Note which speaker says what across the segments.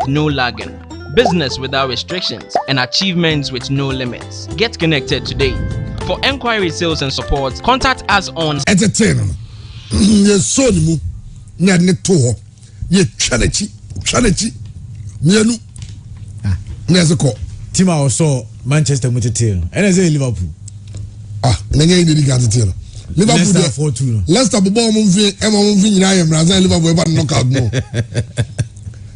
Speaker 1: no lagging, business without restrictions, and achievements with no limits. Get connected today. For enquiry, sales, and support, contact us on
Speaker 2: entertain. Yes, so mu na ne to ye chalechi mienu na zeko
Speaker 3: team also Manchester Mutete and as Liverpool
Speaker 2: na nye ni liga tete Liverpool
Speaker 3: 4-2
Speaker 2: Leicester bo mo mvi nyina ya Brazil Liverpool ba knockout no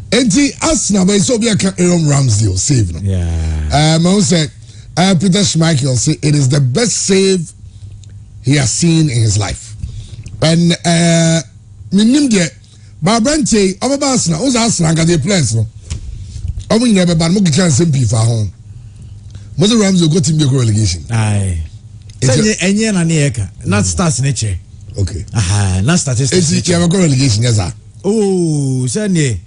Speaker 2: enti Arsenal ba so be Aaron Ramsey save no I say Peter Schmeichel say it is the best save he has seen in his life. And minim de Babrante over Arsenal got the players no. Omo never ban mo kikan sempi fa ho. Mo the Rams go team be relegation.
Speaker 3: Aye. Enye na ne eka. Not starts nature.
Speaker 2: Okay.
Speaker 3: Aha, not statistics.
Speaker 2: Is it go relegation yes sir.
Speaker 3: Oh, sanye.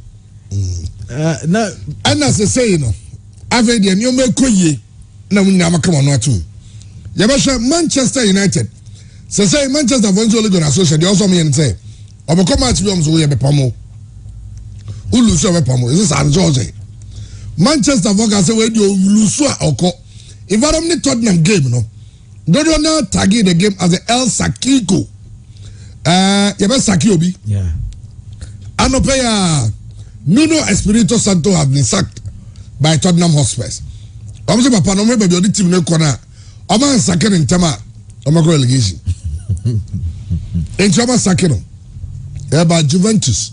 Speaker 3: Na
Speaker 2: and as I say no. Ave de nyo me koye na mo nyama come on atu. Yabasha Manchester United. Say Manchester for only going to associate. They also mean say, "Obe come out to be so we be pamo." Ulu so be pamo. Is this San Jose? Manchester for say we do lose oko. If I don't need Tottenham game, no. Don't now tag the game as the El Sakiko. Yabe Sakiobi.
Speaker 3: Yeah.
Speaker 2: Anopeya Nuno Espirito Santo have been sacked by Tottenham Hotspurs. Omse papa no me be the team no corner. Oman sacked in Tama. Omago relegation. In Chama Sakino. About Juventus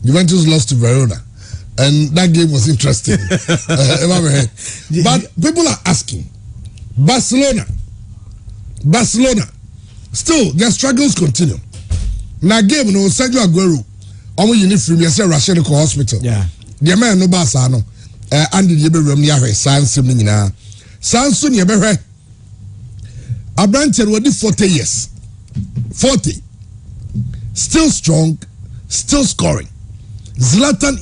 Speaker 2: lost to Verona. And that game was interesting. But people are asking, Barcelona, still their struggles continue. Now game no Sergio Aguero, almost uniform, you say Rashid Hospital.
Speaker 3: Yeah.
Speaker 2: The man no Barca no. Andy Yebe Romnia, Sanson Nina. Sanson Yebe. Abrante already 40 years. 40. Still strong, still scoring. Zlatan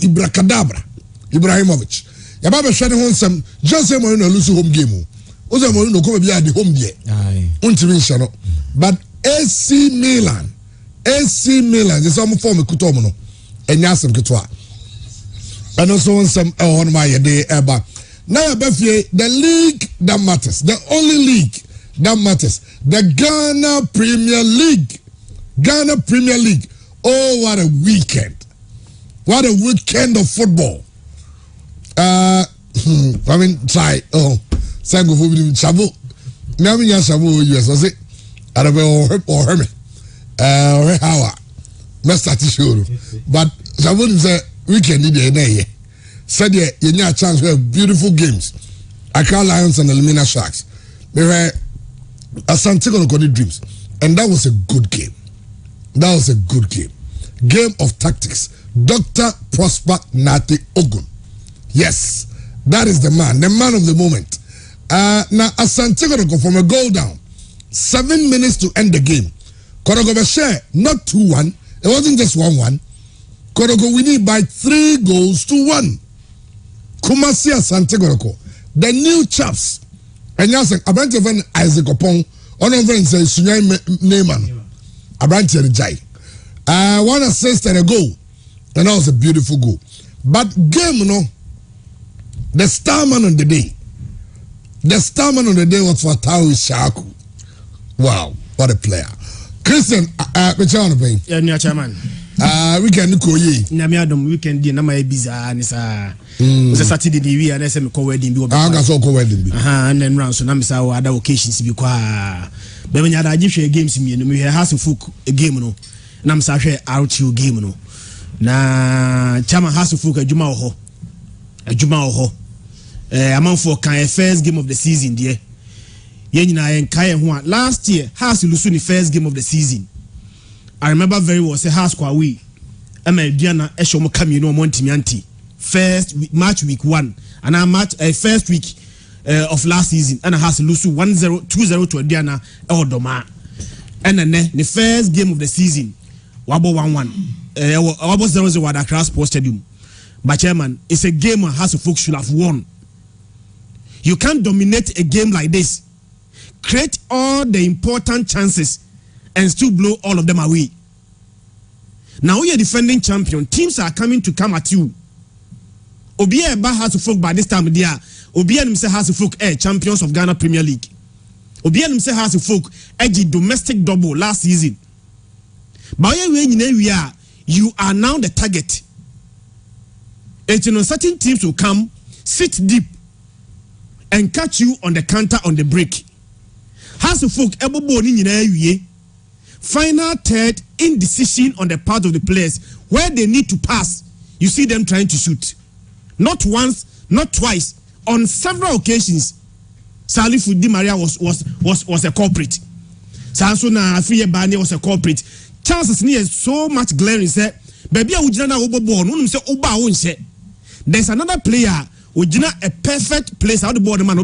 Speaker 2: Ibrahimovic. Yababa shane hon some Jose Mourinho lose home game. Jose Mourinho come be at the home there.
Speaker 3: Aye.
Speaker 2: Untimin but AC Milan, the some form kutomo no. Enyasem kitwa. And also on some on my day eba. Now the league that matters, the only league that matters. The Ghana Premier League. Oh, what a weekend. What a weekend of football. I mean, try. Oh, Sango for me. Shabu. Miami ya Shabu US. Was it? I don't know. Or Herman. Or Howard. Must start to show. But Shabu say weekend in the said you need a chance to have beautiful games. Accra Lions and Elmina Sharks. They were Asante Kotoko Dreams, and that was a good game. Game of tactics. Dr. Prosper Nate Ogun. Yes, that is the man of the moment. Now Asante Kotoko from a goal down, 7 minutes to end the game. Kotoko share not 2-1. It wasn't just 1-1. Kotoko winning by 3-1. Kumasi Asante Kotoko, the new chaps. And you say, Abrante van Isaac Opon, one of them says, Sunyai Neyman, Abrante Jai. 1 assist and a goal. And that was a beautiful goal. But game, the star man on the day was for Tao Shaku. Wow, what a player. Christian, Pechano Pay.
Speaker 4: Yeah, chairman.
Speaker 2: Weekend Koye.
Speaker 4: Namiadum weekend na my bizarre nisa. Was Saturday we and SM co-wedding be
Speaker 2: co-wedding.
Speaker 4: And then round so namisa other occasions be kwa. But when you had games me no me has folk a game no. Namsa share RTU game no. Na chama has folk a juma ho. Among for kan first game of the season there. Yen na en kai ho last year has lose the first game of the season. I remember very well say house kwa we Diana Eshomo come no Montimianti first match week 1 and I match first week of last season and I has lose 1-0 2-0 to Diana Odoma and then the first game of the season wabo 1-1 wabo 0-0 at Accra Sports Stadium. But chairman, it's a game House of Folk should have won. You can't dominate a game like this, create all the important chances and still blow all of them away. Now you're defending champion. Teams are coming to come at you. Obiya Eba has to folk by this time there. Obiya himself has to folk champions of Ghana Premier League. Obiya himself has to folk edgy domestic double last season. But you are now the target. And you know certain teams will come, sit deep, and catch you on the counter on the break. Has to folk final third indecision on the part of the players where they need to pass. You see them trying to shoot. Not once, not twice. On several occasions, Salif Di Maria was a culprit. Sansona Afiye Bani was a culprit. Chances near so much glaring. Say, baby, there's another player who a perfect place out the board man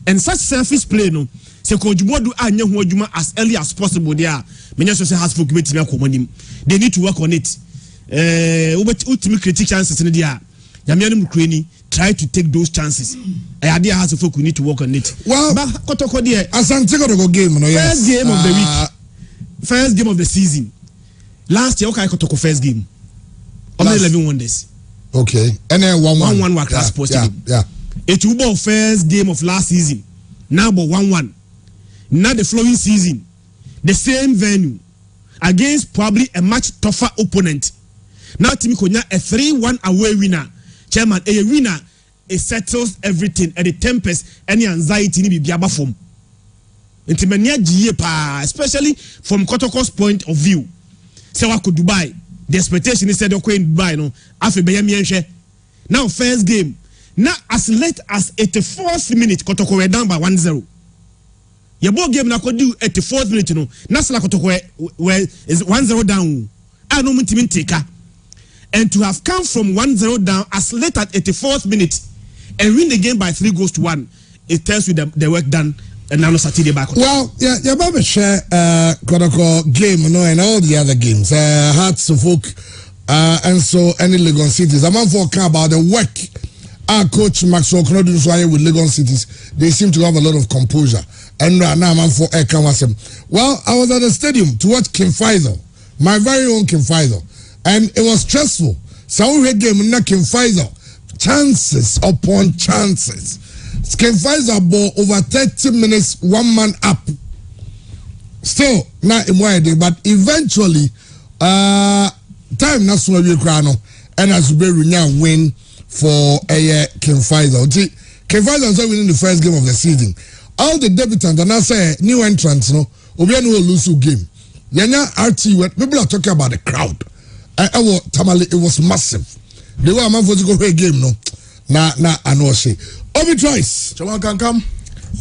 Speaker 4: and such selfish play no. Se Kojumo do anya ho adwuma as early as possible there. Menya so say has folk betimi akomonim. They need to work on it. Ultimate critic chances in there. Yamianu Mukreni try to take those chances. Idea has folk we need to work on it.
Speaker 2: Well,
Speaker 4: Kotoko there.
Speaker 2: Asante Kotoko game no yes.
Speaker 4: First game of the week. First game of the season. Last year okay Kotoko first game. Only 11 wonders.
Speaker 2: Okay. And then 1-1.
Speaker 4: 1-1 was class positive.
Speaker 2: Yeah.
Speaker 4: It will be first game of last season. Now but 1-1. Now the following season, the same venue against probably a much tougher opponent. Now Timi Konya a 3-1 away winner. Chairman, a winner, it settles everything at the tempest, any anxiety ni biaba form. Intimania GA pa, especially from Kotoko's point of view. Say what could Dubai? The expectation is said okay in Dubai no. Now first game. Now as late as 84th minute, Kotoko were down by 1-0. Your ball game na could do 84th minute no. Nasla Kotoko where is 1-0 down. I no mintimin taker. And to have come from 1-0 down as late as 84th minute and win the game by 3-1, it tells you the work done and now Saturday back.
Speaker 2: Well, yeah, your Baba share Kotoko game, no, and all the other games. Hearts of Folk and so any Legon cities. I'm on for about the work. Our coach Maxwell Knodu with Legon cities, they seem to have a lot of composure. And now I'm for Ekawasem. Well, I was at the stadium to watch Kim Faisal, my very own Kim Faisal. And it was stressful. So we had game na Kim Faisal. Chances upon chances. Kim Faisal ball over 30 minutes, one man up. Still not in wide, but eventually time na so we crown and as we win for a Kim Faisal. Kim Faisal is winning the first game of the season. All the debutants and I say new entrants, no, Obiano will lose game. Yanya RT, people are talking about the crowd. Tamale, it was massive. They were a man for to go play game, no. I know say. Obi twice.
Speaker 5: Chaman can come.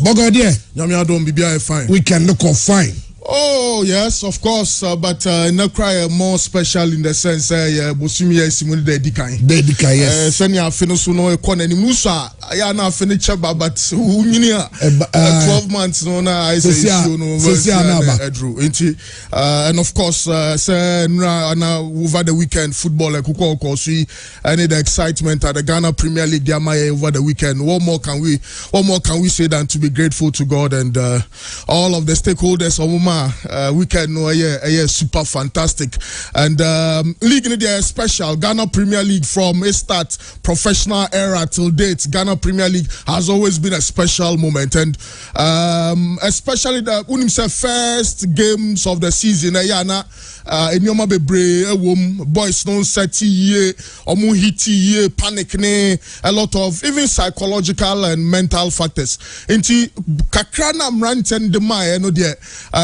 Speaker 2: Bogo there.
Speaker 5: Nyamia don't be fine.
Speaker 2: We can look on fine.
Speaker 5: Oh yes, of course, but not cry more special in the sense Bosumi Simon de Dikai.
Speaker 2: De Dikai, yes.
Speaker 5: Senya Finosu no Kone ni Musa. I na finish but 12 months no na I say Drew. And of course, say na over the weekend football like Kuko Kosi. I need the excitement at the Ghana Premier League over the weekend. What more can we say than to be grateful to God and all of the stakeholders of weekend no super fantastic and league in there special Ghana Premier League from a start professional era till date. Ghana Premier League has always been a special moment and especially the first games of the season enyoma bebre boys don't set ye omu hiti panic ne a lot of even psychological and mental factors inti kakrana mranten de mai no de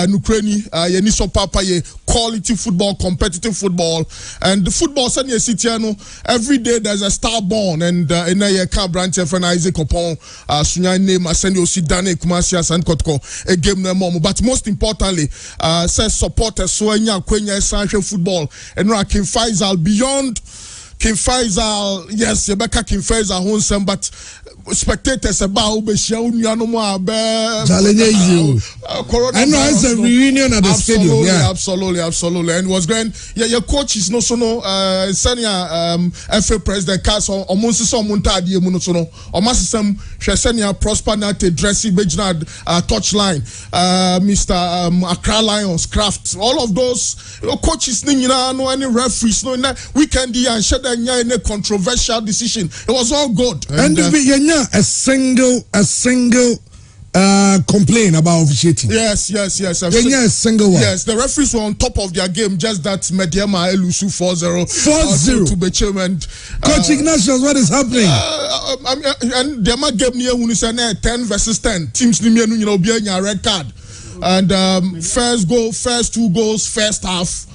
Speaker 5: nukreni ye ni so papa ye quality football, competitive football, and the football send ye city no every day there's a star born and in a car branch friend Isaac Opon sunya name send you see Dane Kumasi and Kotko a game no more but most importantly says supporters so enya essential football and Kim Faisal beyond Kim Faisal, yes, Rebecca Kim Faisal honsem, but spectators about Beshia Unyanomwa Corona.
Speaker 2: I know it's a reunion at the stadium. Yeah,
Speaker 5: absolutely. And it was great. Yeah, your coaches no senior FA president cast on Monsi Somunta di Munosono. Or Massam senior Prosper Nate Dressy Bejnad touchline. Mr. Accra Lions Craft. All of those coaches no any referees no weekend and shed any controversial decision. It was all good.
Speaker 2: And a single complain about officiating.
Speaker 5: Yes.
Speaker 2: A single one.
Speaker 5: Yes, the referees were on top of their game. Just that Mediama Elusu 4-0 to Bechaman.
Speaker 2: Coach Ignatius, what is happening?
Speaker 5: And the Dema game near when you say 10 versus 10 teams be a red card. And first two goals, first half.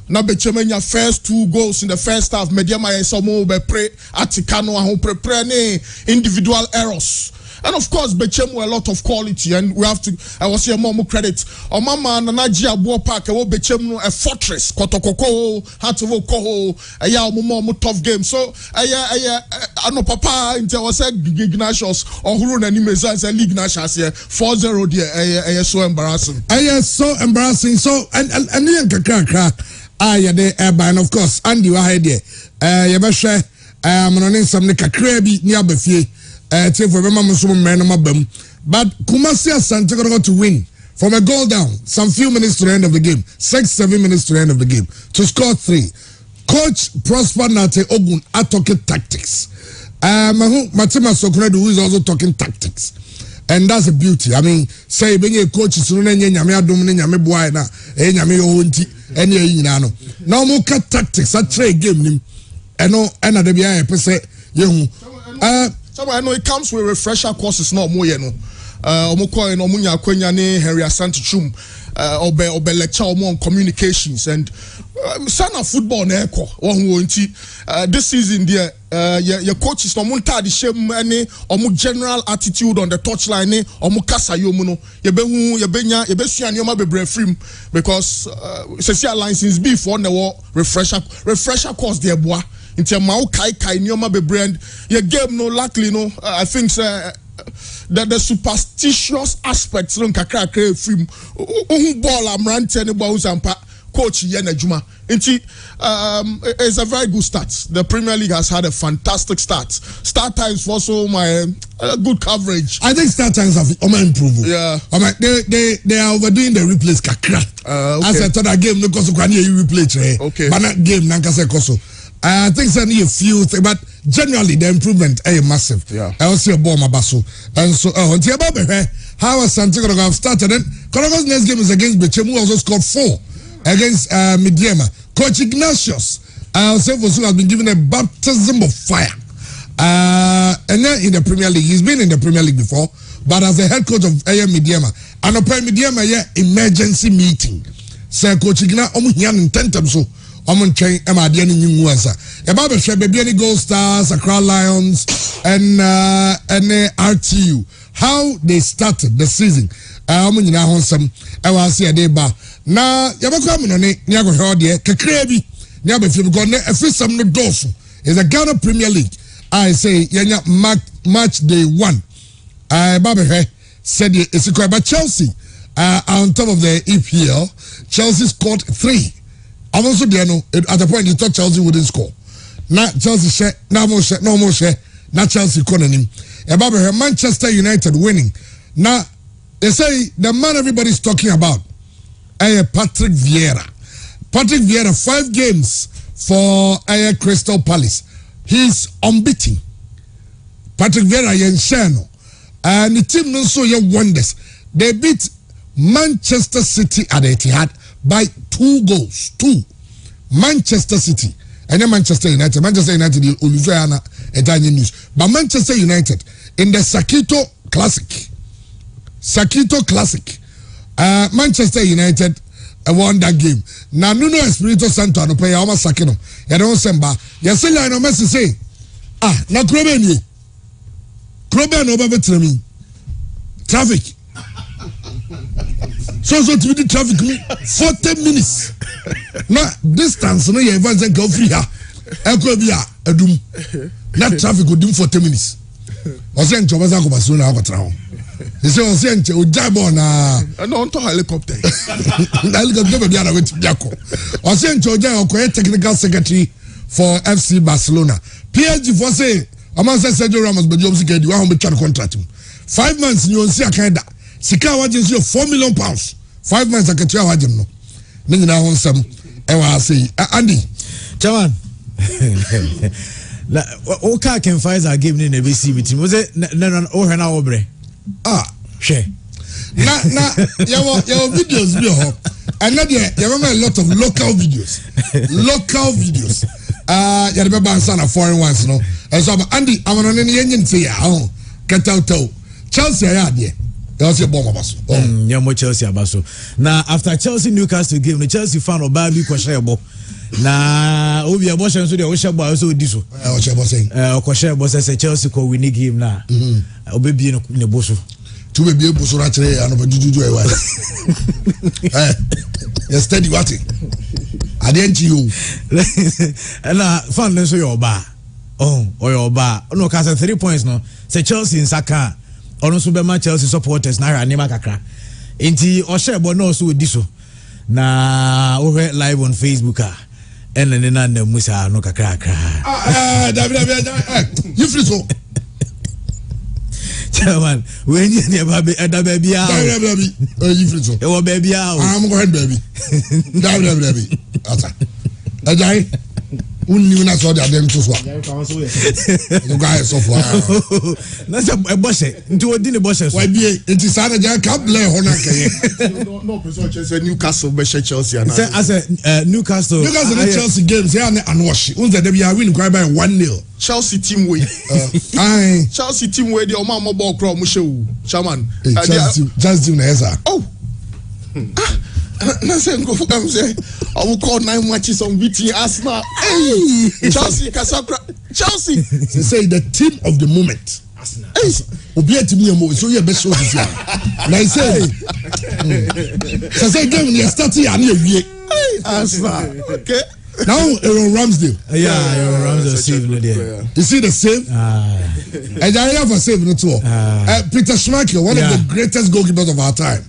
Speaker 5: Now Bechaman first 2 goals in the first half. Mediama Esomo be pre Atikano and pre individual errors. And of course, Bechem were a lot of quality, and we have to. I was here more credit. Omama Nanaji Abuo Park, Bechem a fortress. Kotokoko, Hatovo Koho, a tough game. So, no papa into was Ignatius or Hurun and Nimeza and Ignatius here 4-0 dear. So embarrassing.
Speaker 2: So embarrassing. So and you can and of course, Andy Wahede, Yabasha, Mononin Samnika Krebi, Niabefie. But Kumasi Asante got to win from a goal down, some few minutes to the end of the game, 6-7 minutes to the end of the game, to score 3. Coach Prosper Nate Ogun are talking tactics. Matima Sokredu, who is also talking tactics. And that's a beauty. I mean, say being a coach is now more tactics, I trade game. And no, and at the beginning, per se,
Speaker 5: so I know it comes with refresher courses, not more, Omoko and Omunya Kwenyane, Henry Asante Chum, Obe lecture on communications and Sana football Neko, this season, your coaches, Omunta, the shame, Omu general attitude on the touchline, Omukasa Yomuno, Yebenya, Yebesia, Yoma Bebrefrim, because Cecia license before the war, refresher course, dear boy. Into Mao Kai Nyoma be brand your game no luckily no I think that the superstitious aspects don't kakra film ball am rant any balls and coach Yena Juma it's a very good start. The Premier League has had a fantastic start times for so my good coverage.
Speaker 2: I think start times have improved.
Speaker 5: Yeah,
Speaker 2: they are overdoing the replays kakra. As I thought that game no koso kwani you replay
Speaker 5: okay,
Speaker 2: but that game nankase koso. I think certainly a few things, but generally the improvement is massive.
Speaker 5: Yeah.
Speaker 2: I also a ball mabaso. And so, how was Santiago have started? Then Korogo's next game is against Bechem, who also scored 4 against Midiema. Coach Ignatius, also has been given a baptism of fire. And then in the Premier League, he's been in the Premier League before, but as a head coach of Midiema, and upon Midiema, emergency meeting. Sir Coach Ignatius, intentum so. Train Emadiani Numuasa. About the Gold Stars, Accra Lions, and RTU. How they started the season. I was here deba. Now, Yabakamine, Niago Hordia, Kakrebi, Niabe Gone, a first some no dorsal. Is a Ghana Premier League. I say, Yanya match day 1. Babahe said it's a but Chelsea. On top of the EPL, Chelsea scored 3. I'm also there no at the point you thought Chelsea wouldn't score. Now Chelsea share, no more share. Now Chelsea calling him. About Manchester United winning. Now they say the man everybody's talking about, Patrick Vieira. Patrick Vieira 5 games for Crystal Palace. He's unbeaten. Patrick Vieira Yenshano. And the team also wonders. They beat Manchester City at Etihad by 2 goals. 2. Manchester City. And then Manchester United. Manchester United, news. But Manchester United, in the Sakito Classic. Manchester United won that game. Now, Nuno Espirito Santo, no play almost Sakino. You don't semba. You say, I know, Messi say, now Krobe no baby traffic. So to the traffic 40 minutes. Now distance no you advance and go free here. Not traffic would do 40 minutes. I say Nchobaza go Barcelona go travel. He say o say nche o jabo na.
Speaker 5: No on to helicopter.
Speaker 2: Helicopter be ana wetin biako. O say nche o jabo ko technical secretary for FC Barcelona. PSG for say Aman say Sergio Ramos be job security wa hon be try contract him. 5 months ni on see akanda. Sika wajin see £4 million. 5 months akatua wajin no. Ne nyina hon sam e wa say Andy.
Speaker 3: Chairman. La o ka can fight our game in the BC meeting. Was it na o hena obre? Share.
Speaker 2: Na your videos be ho. And now there you remember a lot of local videos. You remember answer foreign ones no. And so Andy I'm on any engine say ya. Get out. Chelsea ya there. They also bomb abaso.
Speaker 3: Yeah, mo Chelsea abaso. Now after Chelsea Newcastle game, the Chelsea fan oba bi kwashebo. Na obi aboshe nso de o shebo aso di so.
Speaker 2: O shebo say.
Speaker 3: O shebo say Chelsea ko win game na. Obebi ne boso.
Speaker 2: Tu be bie boso ra kire anoba jujuju e wa. You steady what? I didn't you.
Speaker 3: Na fan nso yo ba. Oyo ba. No ka say 3 points no. Say Chelsea in Saka. Ono so be ma Chelsea supporters na ra nema kakra. Enti o shebo no so di so. Na o live on Facebook and then na musa no kakra.
Speaker 2: David, you free so.
Speaker 3: Chairman, when you never be at the baby out.
Speaker 2: You free so.
Speaker 3: Oh baby out.
Speaker 2: I'm going baby. David. Ajay. Unni na so dem to so. You guys so far.
Speaker 3: Na se e boshe. Nti odi ne boshe so.
Speaker 2: Why be it is ana ja ka play ho na keye.
Speaker 5: No person Newcastle be Chelsea and
Speaker 3: say as Newcastle
Speaker 2: Chelsea games here and wash. Unze dem ya win quite by 1-0.
Speaker 5: Chelsea team way. Chelsea team way the o ma mo ball crowd mo shew. Chairman.
Speaker 2: Chelsea na esa.
Speaker 5: Oh. Na say go am say I will call 9 matches on beating Arsenal. Hey, Chelsea Kasakra. Chelsea.
Speaker 2: They say the team of the moment. Arsenal. Hey, obi atimi emo so you be show this year. Na say. Say game you start here na wie.
Speaker 5: Arsenal. Okay.
Speaker 2: Now Aaron Ramsdale.
Speaker 3: Yeah, Aaron Ramsdale save no there.
Speaker 2: You see the save? And I have a save no too. Peter Schmeichel, one of the greatest goalkeepers of our time.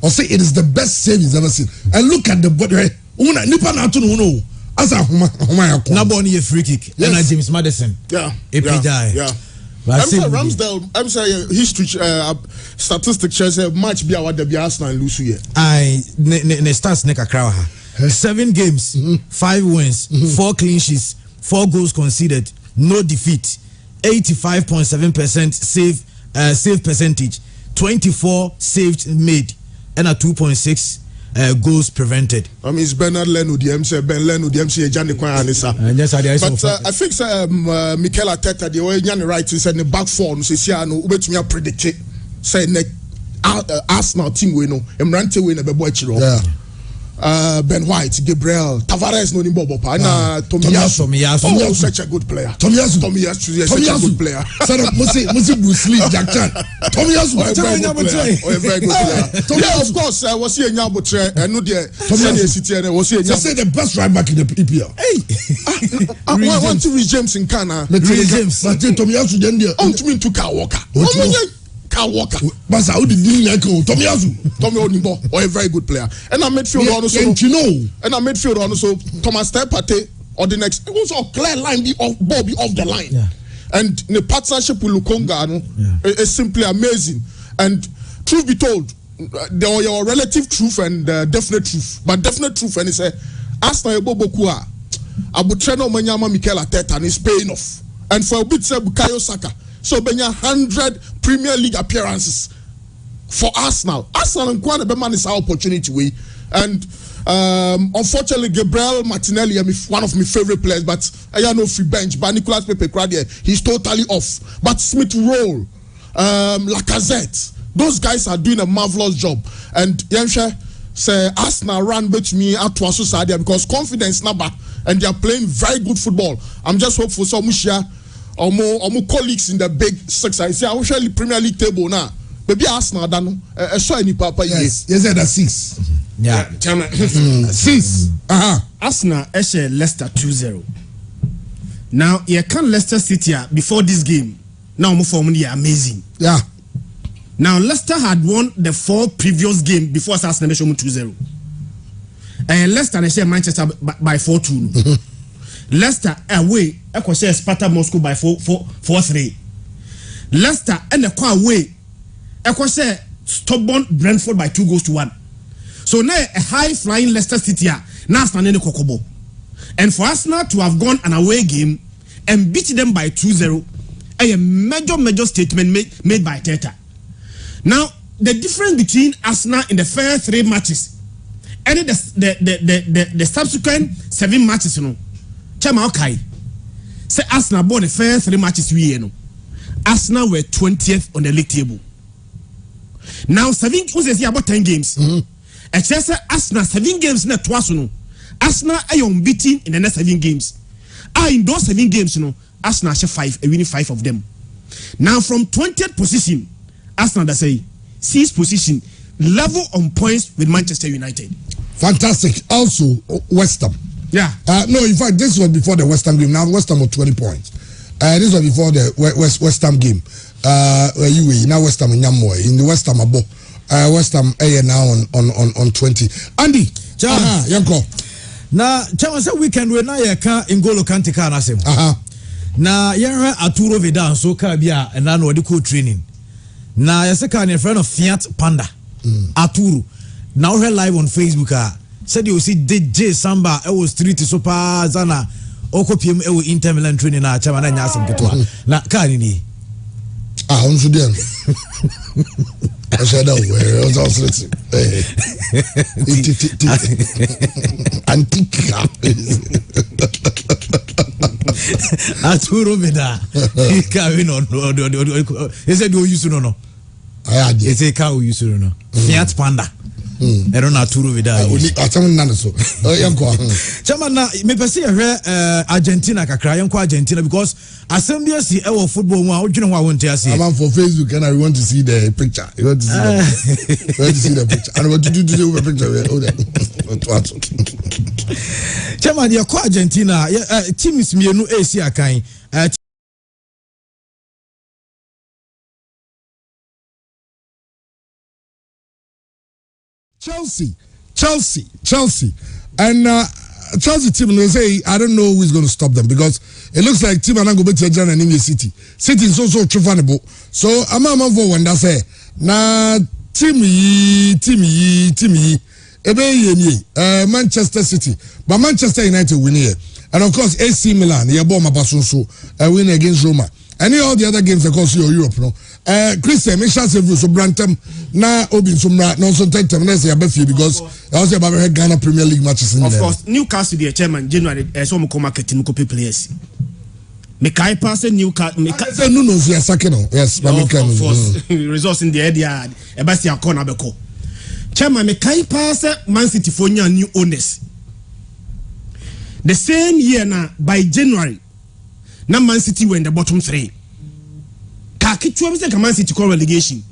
Speaker 2: Or say it is the best save he's ever seen. And look at the body. Una nipa na to no. As a huma yakwa.
Speaker 3: Na ball ni free kick. And James Maddison.
Speaker 5: Yeah.
Speaker 3: Yeah.
Speaker 5: I'm saying Ramsdale. I'm saying history statistics shows a match be our debut Arsenal lose here.
Speaker 3: Ne stats ne kakra ha. 7 games, 5 wins, 4 clean sheets, 4 goals conceded, no defeat, 85.7% save percentage, 24 saves made, and a 2.6 goals prevented.
Speaker 5: I mean, it's Bernard Leno, the MC, Ben Leno, the MC, Johnny Kwanisa. But I think Mikel Arteta, the way Johnny Wright said the back four, no, say, no, wait me predict it. Say, Arsenal team, we know, Emrante, we never boy chiro. Yeah. Ben White, Gabriel, Tavares, no nimbo pa na Tomiyasu. Oh, such a good player. Tomiyasu, such a good player.
Speaker 2: Son of Musi Bruce Lee, Jack Chan. Tomiyasu,
Speaker 5: a very good player. Yeah, of course, I was here Nyabotre, and no dear Tomiyasu City, and I was here.
Speaker 2: Just say the best right back in the EPL.
Speaker 5: Hey, I want to read James in Kana.
Speaker 2: James, but Tomiyasu, then there.
Speaker 5: On to me to Kyle Walker. Kyle Walker.
Speaker 2: But how did you like Tomiyasu?
Speaker 5: Tommy Onimbo, or a very good player. And I midfield also.
Speaker 2: And you know.
Speaker 5: And I midfield also. Thomas Tepate or the next. It was a clear line be off the line. Yeah. And the partnership with Lukonga is simply amazing. And truth be told, there were your relative truth and definite truth. But definite truth, and it's a Arsenal Bobokua, Abutreno Manyama Mikel Arteta, and it's paying off. And for a bit, Bukayo Saka. So Benya 100 Premier League appearances for Arsenal. Arsenal and Kwan Beman is our opportunity way. And unfortunately, Gabriel Martinelli, one of my favorite players, but I know free bench. But Nicolas Pepe Cradier, he's totally off. But Smith Rowe, Lacazette, those guys are doing a marvelous job. And Yensha say Arsenal ran bet me at Twasu Sadia because confidence number and they are playing very good football. I'm just hopeful so Mushia or more colleagues in the big six. I say I wish the Premier League table now. Maybe Arsenal done so any papa
Speaker 2: yes that's 6.
Speaker 3: Yeah.
Speaker 2: 6.
Speaker 4: Arsenal share Leicester 2-0. Now you can Leicester City before this game. Now my form is amazing.
Speaker 2: Yeah.
Speaker 4: Now Leicester had won the 4 previous games before Arsenal show 2-0. And Leicester they share Manchester by 4-2. Leicester away share Sparta Moscow by 4-3. Leicester and the away share stubborn Brentford by 2-1. So now a high flying Leicester City now standing the Kokobo. And for Arsenal to have gone an away game and beat them by 2-0, a major statement made by Teta. Now the difference between Arsenal in the first 3 matches and the subsequent 7 matches, you know, Chama okay. Say Arsenal won the first 3 matches we you know. Arsenal were 20th on the league table. Now 7 about 10 games. And say Arsenal 7 games na twice no. Arsenal are unbeaten in the next 7 games. In those 7 games, you know, Arsenal share 5, winning 5 of them. Now from 20th position, Arsenal that say 6th position, level on points with Manchester United.
Speaker 2: Fantastic. Also, West Ham.
Speaker 4: Yeah.
Speaker 2: No, in fact, this was before the West Ham game. Now West Ham was 20 points. This was before the West Ham game. Now West Ham in Yamoy in the West Ham above. West Ham now on 20. Andy, Yanko.
Speaker 3: Na chama say weekend we na ye ka N'Golo Kante ka na sem. Na ye hwe Arturo Vidal so ka bia na no de co training. Na ye se ka ne friend of Fiat Panda. Arturo. Now we live on Facebook said you see DJ Samba e was street so pa zana okopiem e wo Inter Milan training na chama na nya asem ketwa. Na ka ni.
Speaker 2: On so dem. I said that way. I was also Antica.
Speaker 3: Arturo Vidal. He carrying on. He said you used to know.
Speaker 2: I had.
Speaker 3: He said you used to know. Fiat Panda. I don't know Arturo Vidal. Chairman, me pese Argentina kakra yanko Argentina because assembly see our football one you know what I want to see.
Speaker 2: I'm on for Facebook and I want to see the picture. You want to see the picture. And what to do with the picture.
Speaker 3: Chairman, you call Argentina team is me no AC akan.
Speaker 2: Chelsea, and Chelsea team they say I don't know who's going to stop them because it looks like team are go better than an English City is also travelable. So I'm for when that say na team Manchester City, but Manchester United win here, and of course AC Milan yeah bomb so win against Roma. And all the other games across Europe, no. Christian, make sure so Brantham na Obi Sumra no so take them next year because I was about Ghana Premier League matches in there.
Speaker 4: Of course, Newcastle the chairman January so mo marketing ko players. Me kai pass Newcastle me
Speaker 2: say no yeah second yes but
Speaker 4: of course results in the area e ba si akona beko. Chairman me kai pass Man City for new owners. The same year na by January na Man City were in the bottom 3. Kaki tuwa mse ka Man City call relegation.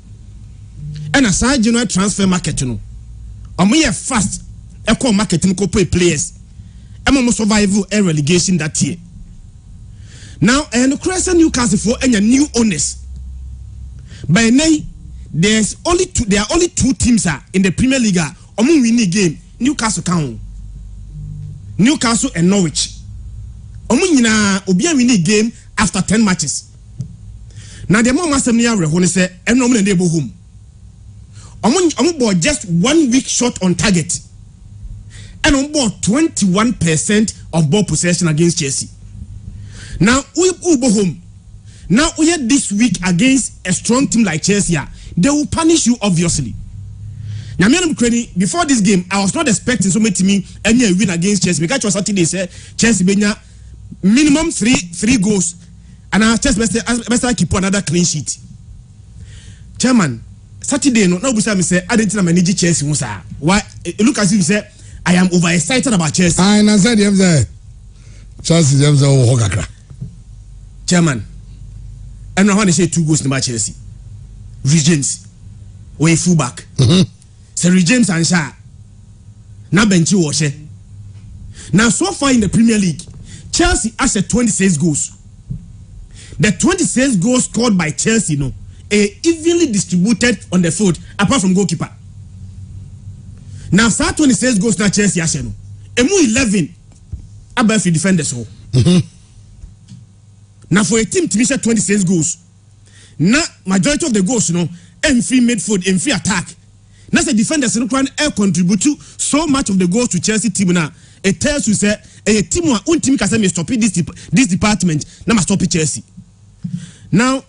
Speaker 4: And aside January transfer market no. Omo fast eco marketing ko pay players. Emo survival and relegation that year. Now and Crescent Newcastle for any new owners. By now there are only 2 teams in the Premier League omo winning game. Newcastle count. Newcastle and Norwich. Omunyina obi win game after 10 matches. Now the mama asem ya rehone say enom na dey bo home. Omu ball just 1 week short on target. And on ball 21% of ball possession against Chelsea. Now we go home. Now we had this week against a strong team like Chelsea. They will punish you obviously. Now before this game I was not expecting so much me any win against Chelsea because on Saturday say Chelsea benya minimum 3 goals and our Chelsea best keep another clean sheet. Chairman, Saturday no busa me say I didn't manage Chelsea musa. Why look as if you say I am overexcited about Chelsea.
Speaker 2: I said them there. Chelsea them there hogakra.
Speaker 4: Chairman, I know how they say 2 goals in Chelsea. James or a fullback. Sir James and Shah. Now bench you washe. Now so far in the Premier League, Chelsea has 26 goals. The 26 goals scored by Chelsea, no, evenly distributed on the field apart from goalkeeper. Now start 26 goals na Chelsea asheno. Emu 11 above the defenders ho. Now for a team to miss 26 goals. Now majority of the goals free midfield, free attack. Now the defenders contribute to so much of the goals to Chelsea team now. It tells you say a team one team can say me stop this department. Now must stop Chelsea. Now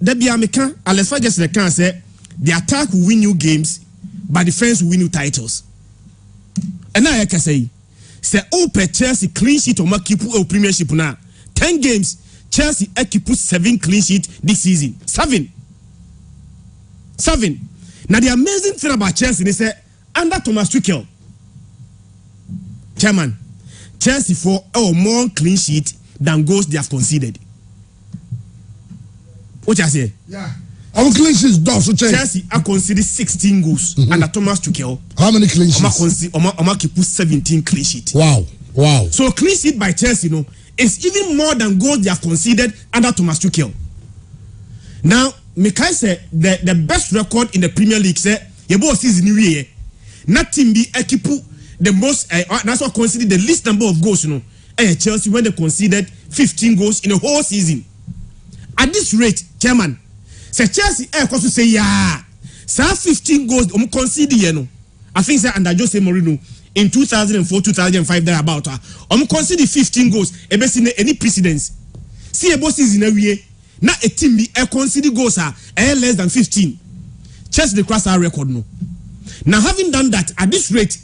Speaker 4: the Biameka Alex Ferguson can say the attack will win you games, but defense will win you titles. And now I can say per Chelsea clean sheet or keep Premiership now 10 games. Chelsea keep 7 clean sheet this season. 7. Now the amazing thing about Chelsea is that under Thomas Tuchel, chairman, Chelsea for more clean sheet than goals they have conceded. What you say?
Speaker 2: Yeah. Our clean sheets does
Speaker 4: Chelsea have conceded 16 goals under Thomas Tuchel.
Speaker 2: How many clean sheets?
Speaker 4: Keep 17 clean sheet.
Speaker 2: Wow.
Speaker 4: So clean sheet by Chelsea, is even more than goals they have conceded under Thomas Tuchel. Now, Mikai said the best record in the Premier League said your season new year. Nothing be equipu the most that's what conceded the least number of goals, Chelsea when they conceded 15 goals in a whole season. At this rate, chairman, say Chelsea to say yeah. 15 goals conceded, I think say under Jose Mourinho in 2004-2005 there about conceded 15 goals. Any precedence. See a boss season every year. Now a team be conceded goals less than 15. Chelsea the cross our record no. Now having done that at this rate,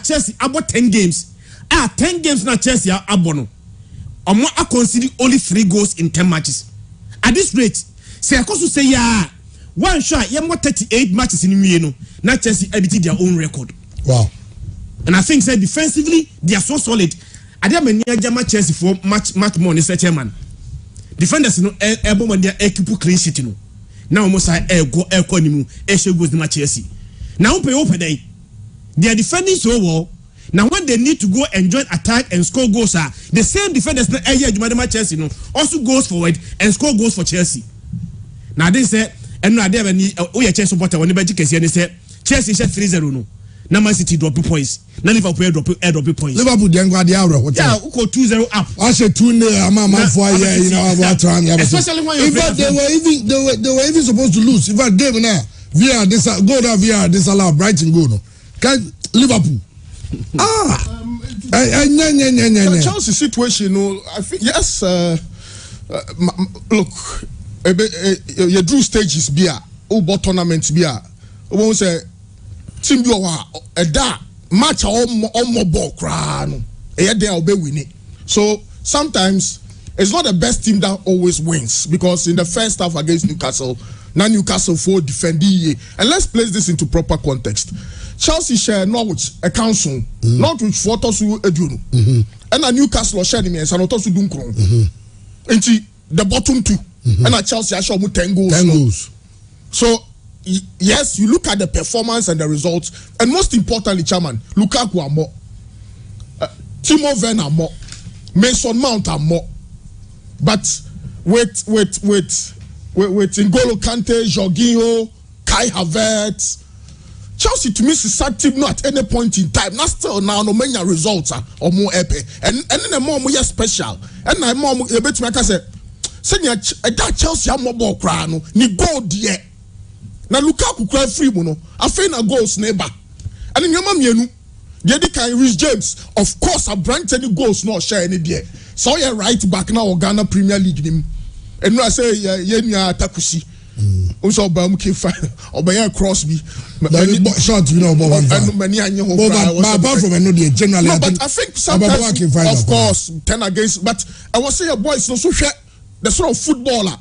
Speaker 4: Chelsea about 10 games. 10 games now Chelsea are abono. I conceded only 3 goals in 10 matches. At this rate, say I could say yeah. One shot, you have 38 matches in the now Chelsea edited their own record.
Speaker 2: Wow.
Speaker 4: And I think say defensively they are so solid. I didn't mean Chelsea for much more in the chairman. Defenders able when they keep clean sheet now almost go ni mu goes the Chelsea. Now pay open day. They are defending so well. Now when they need to go and join attack and score goals the same defenders Chelsea also goes forward and score goals for Chelsea. Now they say and now they have Chelsea supporter when they say Chelsea share 3-0 no. Now Man City drop points. Now Liverpool drop points.
Speaker 2: Liverpool then go the hour.
Speaker 4: Yeah, who go 2-0 up.
Speaker 2: I said 2-0. I'm for about time.
Speaker 4: Especially when
Speaker 2: in fact, they were even supposed to lose. In fact, game now VR this go down VR disallow Brighton go no. Can Liverpool?
Speaker 5: The Chelsea situation, I think yes. Look, you drew stages beer, bought tournaments beer. We say. Team bi a da match on more ball crano there be winning. So sometimes it's not the best team that always wins because in the first half against Newcastle, now Newcastle for defending. And let's place this into proper context. Chelsea share Norwich a council, Norwich for Tosu Edunu, and a Newcastle share me and Sanotosu Dunkron. Into the bottom 2, and a Chelsea I show 10 goals.
Speaker 2: 10 goals.
Speaker 5: So yes, you look at the performance and the results, and most importantly, Chairman, Lukaku are more, Timo Werner are more, Mason Mount are more, but with N'Golo Kante, Jorginho, Kai Havertz, Chelsea to me is a sad team not at any point in time. Not still now no many results or more epic, and then more special, and I more a bit like I said, senior that Chelsea are more ball crown ni gold yet. Na Lukaku cry free mono. Afei na goals neighbor. And in yama mienu. The can Reece James. Of course, a brand any goals no share any there. So you right back now Ghana Premier League nim. And I say yenya Takusi. Also Bamuki fine. Obaya Crosby.
Speaker 2: Short you know
Speaker 5: and many
Speaker 2: apart from the generally.
Speaker 5: No, but I think sometimes of course 10 against. But I was saying boys no so share the sort of footballer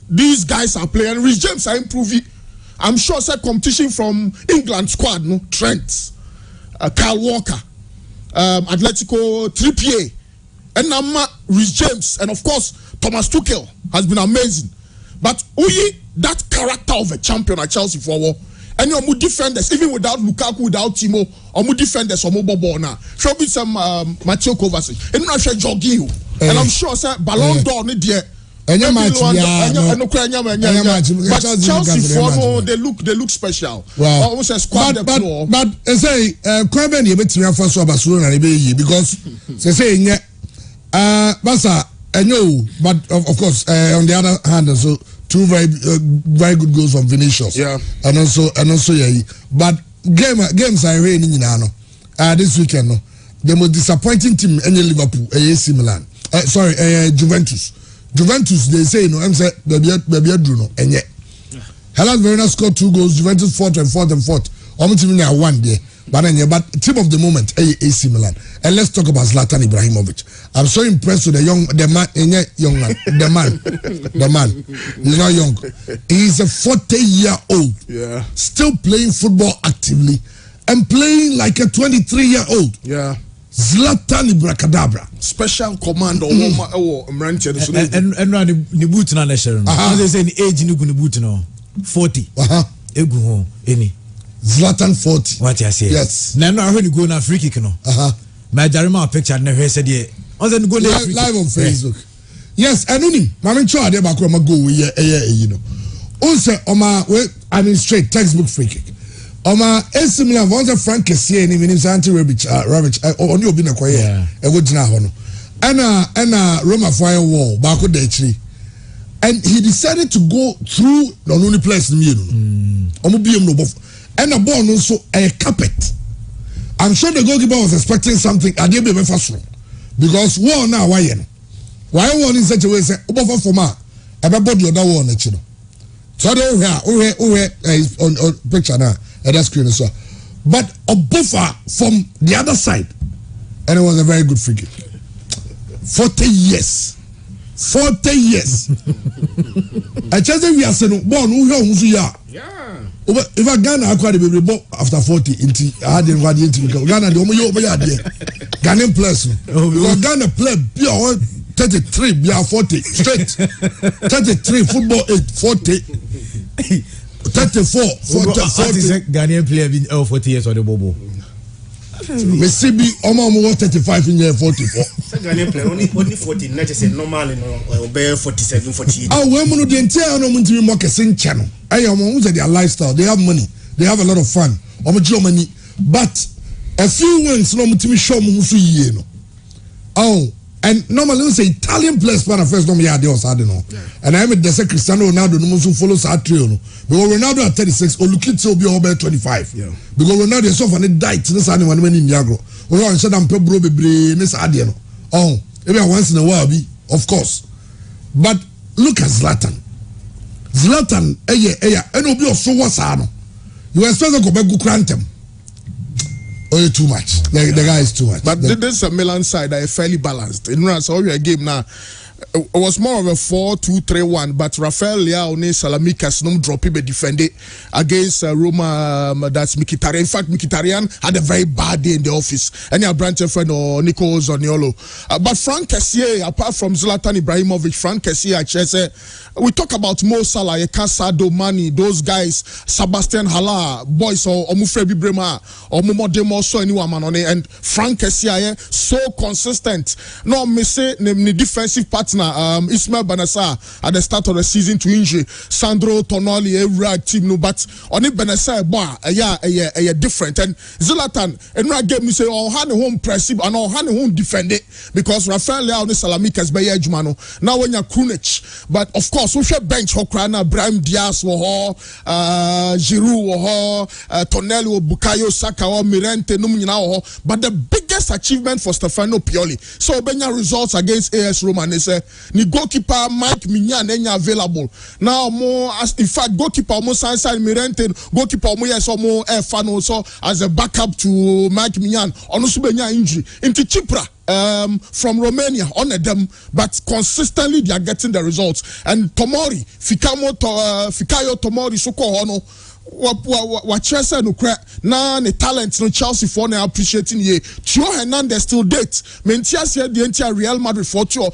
Speaker 5: these guys are playing. Reece James are improving. I'm sure say competition from England squad, no Trent, Kyle Walker, Atletico Trippier, and now Reece James, and of course Thomas Tuchel has been amazing. But that character of a champion at Chelsea forward, and your defenders, even without Lukaku, without Timo, or defenders or mobile now. Show me some Mateo Kovacic, and not sure Jorginho, and I'm sure say Ballon d'Or ni there.
Speaker 2: Any match,
Speaker 5: but Chelsea for they look special.
Speaker 2: Wow.
Speaker 5: Almost a squad.
Speaker 2: But say Quaben you bet me first of Barcelona because they say Barca but of course on the other hand also two very good goals from Vinicius.
Speaker 5: Yeah.
Speaker 2: And also yeah. But games are raining in this weekend no. The most disappointing team in Liverpool AC Milan. Juventus. Juventus they say I'm say baby Bruno enye. Hellas Verona scored 2 goals, Juventus 4th and 4th. Almost even now 1 there. But team of the moment AC Milan. And let's talk about Zlatan Ibrahimovic. I'm so impressed with the man. He's not young. He's a 40-year-old.
Speaker 5: Yeah.
Speaker 2: Still playing football actively and playing like a 23-year-old.
Speaker 5: Yeah.
Speaker 2: Zlatan Ibrahimovic.
Speaker 5: Special command or Mranche.
Speaker 3: And run the boot na nation. They say the age ni guni boot no 40. Egu ho any.
Speaker 2: Zlatan 40.
Speaker 3: What you say?
Speaker 2: Yes.
Speaker 3: Na no when you go na free kick no. My Jarima picture na he said there. On say go
Speaker 2: live on Facebook. Yes, anoni. Mama cho ade ba ko ma go we you know. On say I mean straight textbook free kick. AC Milan once Frank Kessie ni minim Santi Rebic oni obi na kwaye e go gina ho no ana Roma fire wall ba ko da chiri and he decided to go through the only place ni no omo biem no bof and a ball no so a carpet. I'm sure the goalkeeper was expecting something ade be fast because wall na why no why wall in such a way say obo for ma e be body other wall na chi no so they on picture now. That's screen as well. But a buffer from the other side, and it was a very good free kick. 40 years. I just say we are saying, born who yeah. If I Ghana acquired the baby after 40, I had the Ghana the only Ghanaian players. Because Ghana play 33, 40 straight. 33 football 40. 34, 40.
Speaker 3: Ghanaian player been 40 years on the bobo.
Speaker 2: Messi be almost 35 in year 44.
Speaker 4: Ghanaian player only 40, not just a normal or 47, 48.
Speaker 2: Ah, women the entire no to be more casing channel. I am on their lifestyle. They have money. They have a lot of fun. Money. But a few wins no to be show me no. Oh. And normally we say Italian players for the first time yeah they also I don't know. And I mean they say Cristiano Ronaldo no must follow that trio no. Because Ronaldo at 36 or Lukitz will be over 25. Yeah. Because Ronaldo is so funny died this one when in Niagara. We want to them bro bebre this idea no. Oh, maybe once in a while be of course. But look at Zlatan. Zlatan and obi so what's no. You expect to go back go crantem. Oh, too much. The guy is too much.
Speaker 5: But this is a Milan side that is fairly balanced. In a game now, it was more of a 4-2-3-1. But Rafael Leao and Salamikas no drop him defended against Roma. That's Mkhitaryan. In fact, Mkhitaryan had a very bad day in the office. Any branch friend or Nico Zaniolo. But Frank Kessie, apart from Zlatan Ibrahimovic, Frank Kessie, we talk about Mo Salah, Casado, Mani, those guys, Sebastian Haller, boys or Omufrebi Brema, or Momo Demo, so anyone on it, and Frank Kessie, so consistent. No, me say the defensive partner, Ismail Bennacer at the start of the season to injury, Sandro Tonali, a rag team, no, but on it Bennacer, boy, different. And Zlatan, and right game, me say, oh, hand home pressive, and oh, hand home defend it, because Rafael Leao and Salamikas by Edgemano. Now when you're Krunic, but of course, we should bench Hokrana, Brahim Diaz, Giroud, Tonelli, Bukayo Saka, Mirante, Numina, but the biggest achievement for Stefano Pioli. So, Benya results against AS Roma, and they say, the goalkeeper Mike Mignan ain't available. Now, more, in fact, goalkeeper almost inside Mirante, goalkeeper almost more fan also as a backup to Mike Mignan, on Benya injury, into Chipra. From Romania on them, but consistently they are getting the results. And Tomori, Fikayo Tomori, Soko Hono, what Chelsea no crack now the talent no Chelsea for now appreciating ye. Tio Hernandez till date. Mentias here the entire Real Madrid for Tio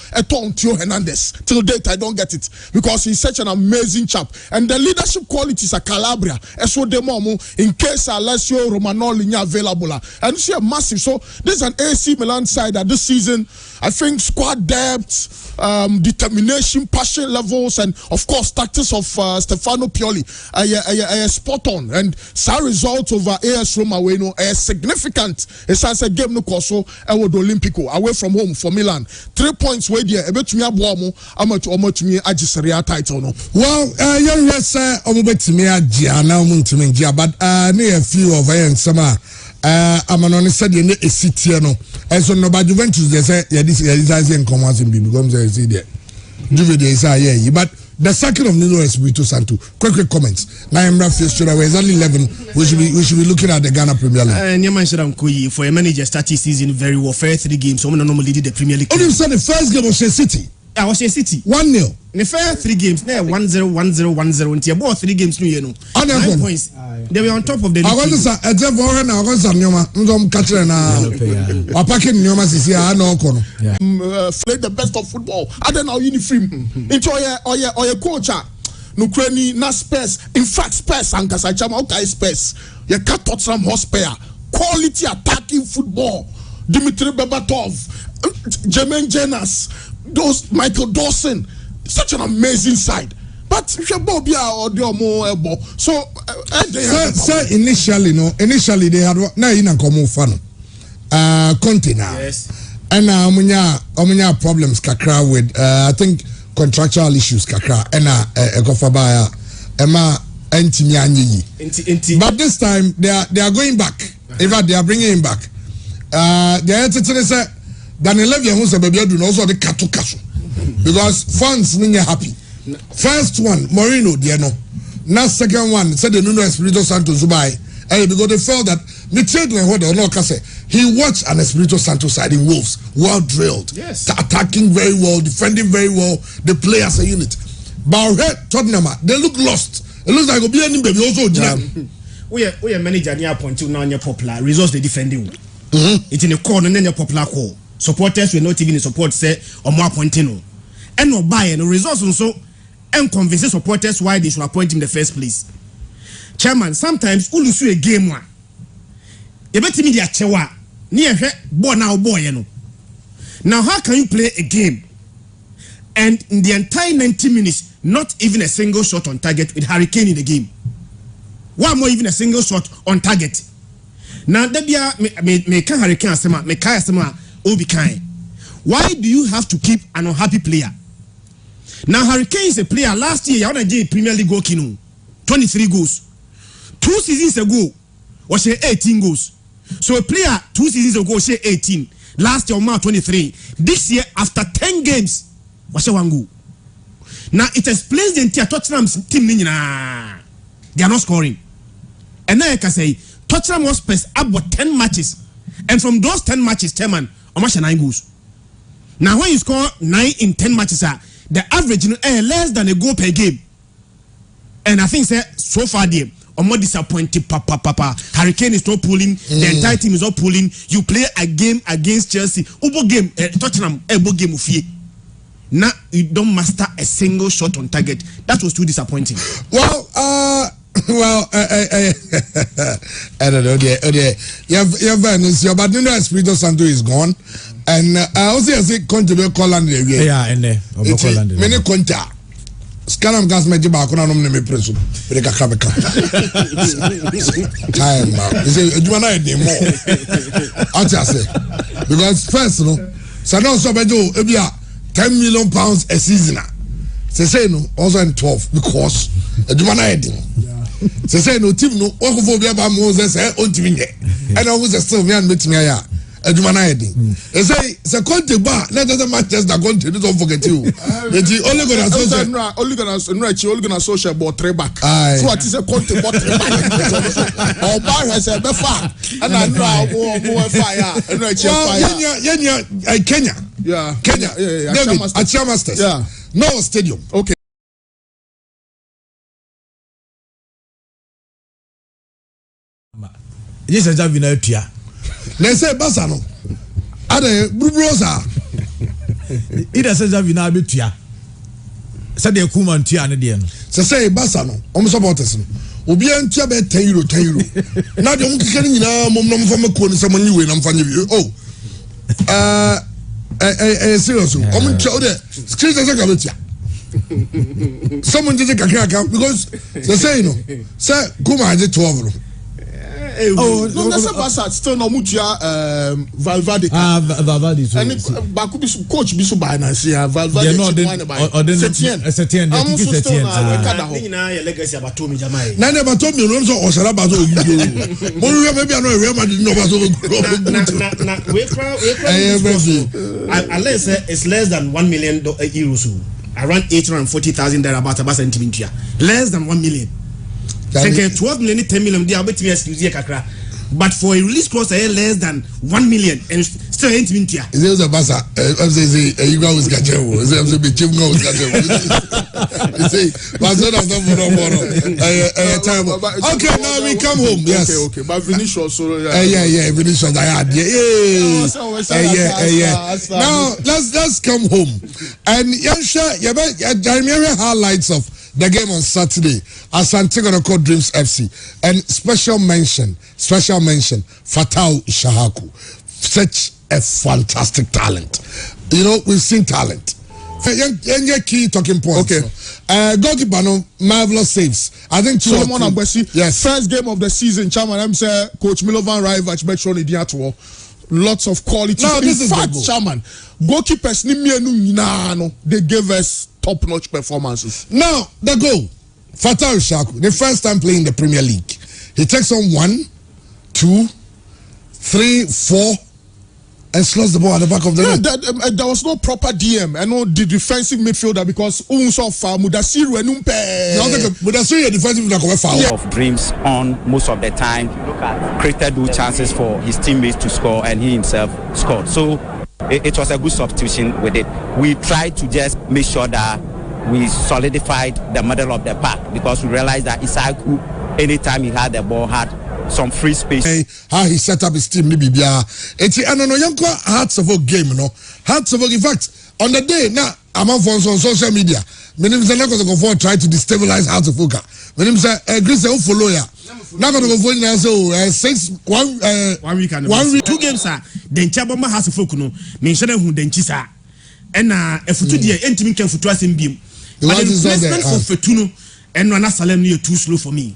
Speaker 5: Hernandez. Till date I don't get it because he's such an amazing chap. And the leadership qualities are Calabria. Eso de Momo in case Alessio Romanoli available. And you see a massive. So this is an AC Milan side that this season I think squad depth, determination, passion levels, and of course tactics of Stefano Pioli are spot on. And some results over AS Roma we know are significant. It's as a game no coso with Olympico away from home for Milan. 3 points way there. Ebetumi abuamo amatumi agiseria title no.
Speaker 2: Well, yes, omubetumi agia na omuntumi ngia, but near few of summer. Amanoni said you need a city no. And so no, but Juventus they say this is in commerce in because they see there. Juve they say yeah, but the second of Nuno Espirito Santo. Quick comments. Now I'm Rafi Strada. We're only 11. We should be looking at the Ghana Premier League.
Speaker 4: Nyaman for a manager starting season very well. First 3 games, so we normally did the Premier League.
Speaker 2: Only you said the first game was Shea City.
Speaker 4: I was Shea City
Speaker 2: 1-0.
Speaker 4: In the first 3 games, 1-0, 1-0, 1-0. Until about 3 games, you know. 9 points. They were on top of the league.
Speaker 2: I want to say, I just want to Nyoma. I'm catching now. I'm packing Nyoma. Sisi, I know Kono.
Speaker 5: Play the best of football. I don't know uniform. Enjoy your coach. No cranny, na Spurs. In fact, Spurs and Kasachama, okay, Spurs. You can't touch some horsepower. Quality attacking football. Dimitri Berbatov, Jermaine Jenas, those Michael Dawson. Such an amazing side. But if you're Bobia or the more elbow, so
Speaker 2: initially they had now in a common fun. Conte now.
Speaker 4: Yes.
Speaker 2: And now omunya problems kakra with I think contractual issues kakra and Ekofabaya Emma Ntimianyi. But this time they are going back. In fact, they are bringing him back. They are say Daniel Levy who say baby do also the katu because fans ninja happy. First one, Mourinho, Diano. Now second one, said the Nuno Espirito Santo Zubai. Because they felt that he watched an Espirito Santo side in Wolves, well drilled,
Speaker 4: yes,
Speaker 2: attacking very well, defending very well, they play as a unit. But Tottenham, they look lost. It looks like Obiani baby also.
Speaker 4: We are manager near point to now popular results they defending. It's in a corner and then popular call. Supporters will not even support say or more pointino. And no buy and results also. And convince supporters why they should appoint him in the first place. Chairman, sometimes you lose a game one. You better me the chewa near boy now boy you know. Now how can you play a game and in the entire 90 minutes not even a single shot on target with Harry Kane in the game? One more even a single shot on target. Now that me can Harry Kane asema me kai asema obi kind. Why do you have to keep an unhappy player? Now Harry Kane is a player last year on a Premier League goal 23 goals. 2 seasons ago was 18 goals. So a player 2 seasons ago was 18. Last year on 23. This year after 10 games was 1 goal. Now it explains the entire Tottenham's team they are not scoring. And now I can say Tottenham was spent about 10 matches. And from those 10 matches, 10 man, almost 9 goals. Now when you score 9 in 10 matches, the average less than a goal per game. And I think so far there, I'm more disappointed. Papa. Harry Kane is not pulling. The entire team is not pulling. You play a game against Chelsea. Ubo game, Tottenham, Ubo game of now you don't master a single shot on target. That was too disappointing.
Speaker 2: Well, I don't know. But Nuno Espirito Santo is gone. And I also say contribute Colland area.
Speaker 3: Yeah, and Colland.
Speaker 2: Many conta. Scanam gas magic back on them me preso. But they can't time now. You say you wanna need more. I just say because first no, so now so bejo ebia £10 million a season. Say no also in 12 because you wanna need. Say no team no. What go be about Moses? On team and I was still me and meet me here. They say Conte bar, let us Manchester Conte, don't forget you.
Speaker 5: Only gonna social about 3 back. So what is a Conte bought 3 back? Or bar has a befa. And I know fire.
Speaker 2: Kenya.
Speaker 5: Yeah.
Speaker 2: Kenya. David, Achia Masters.
Speaker 5: Yeah.
Speaker 2: No stadium.
Speaker 5: Okay.
Speaker 3: Yes, I have been out here.
Speaker 2: They say Basano. Are they Brubrosa?
Speaker 3: It says that we now be tia. Said the Kuman tia and the end.
Speaker 2: Say Basano, supporters. Obian Chabe €10. Now the only getting Mom from a corner, someone you win, I'm funny. serious. I'm tell there. Excuse me, someone just take a crack because they say say Kuma has 12.
Speaker 5: Oh, no, that's a bastard. Still no mutia Valverde.
Speaker 3: Valverde.
Speaker 5: And Baku coach Bisu by Nancy. Valverde.
Speaker 3: Setien.
Speaker 5: I'm Setien.
Speaker 4: Legacy about Tommy Jamai.
Speaker 2: None about Tommy Alonso or Salabato. Maybe I know Real Madrid
Speaker 4: unless it's less than €1 million euros. Around 840,000 about about centimeter. Less than 1 million. 12 million, 10 million, they are better excuse kakra. But for a release clause less than 1 million and still ain't mintia.
Speaker 2: Is there a basa? You go with Gajewo. Is there a bit with Gajewo? You see, but okay, now we come home. Yes.
Speaker 5: Okay. But Vinicius,
Speaker 2: yeah, Vinicius. I had yeah. Now let's come home and I remember highlights of the game on Saturday as Antigua called Dreams FC and special mention Fatau Shahaku, such a fantastic talent. You know, we've seen talent. Key talking points.
Speaker 5: Okay.
Speaker 2: Goalkeeper, marvelous saves. I think
Speaker 5: Solomon Abwesi.
Speaker 2: Yes.
Speaker 5: First game of the season, Chairman. I'm saying Coach Milovan Rajevac make sure lots of quality.
Speaker 2: No, this is
Speaker 5: fact, Chairman. Goalkeepers they gave us top-notch performances.
Speaker 2: Now the goal, Fatau Shahaku, the first time playing the Premier League, he takes on 1, 2, 3, 4. And slots the ball at the back of the net.
Speaker 5: There was no proper DM. I know the defensive midfielder because Mudasiru and
Speaker 2: Mudasiru defensive midfielder
Speaker 6: of Dreams on most of the time. Created good chances for his teammates to score and he himself scored. So it was a good substitution with it. We tried to just make sure that we solidified the middle of the park because we realized that Isaacu, anytime he had the ball, had some free space.
Speaker 2: How he set up his team, maybe it's Hearts of Oak game, Hearts of Oak. In fact, on the day now, I'm on social media. My name is not going to go forward try to destabilize Hearts of Oak. My name is Grace follow ya. Not going to go forward now. So
Speaker 4: 1 week and 1 week 2 games are then Chabamba Hearts of Oak no. Mention who then chisa. And if you do entering can for twice in beam. But the replacement for Fetuno and Rana Salem near too slow for me.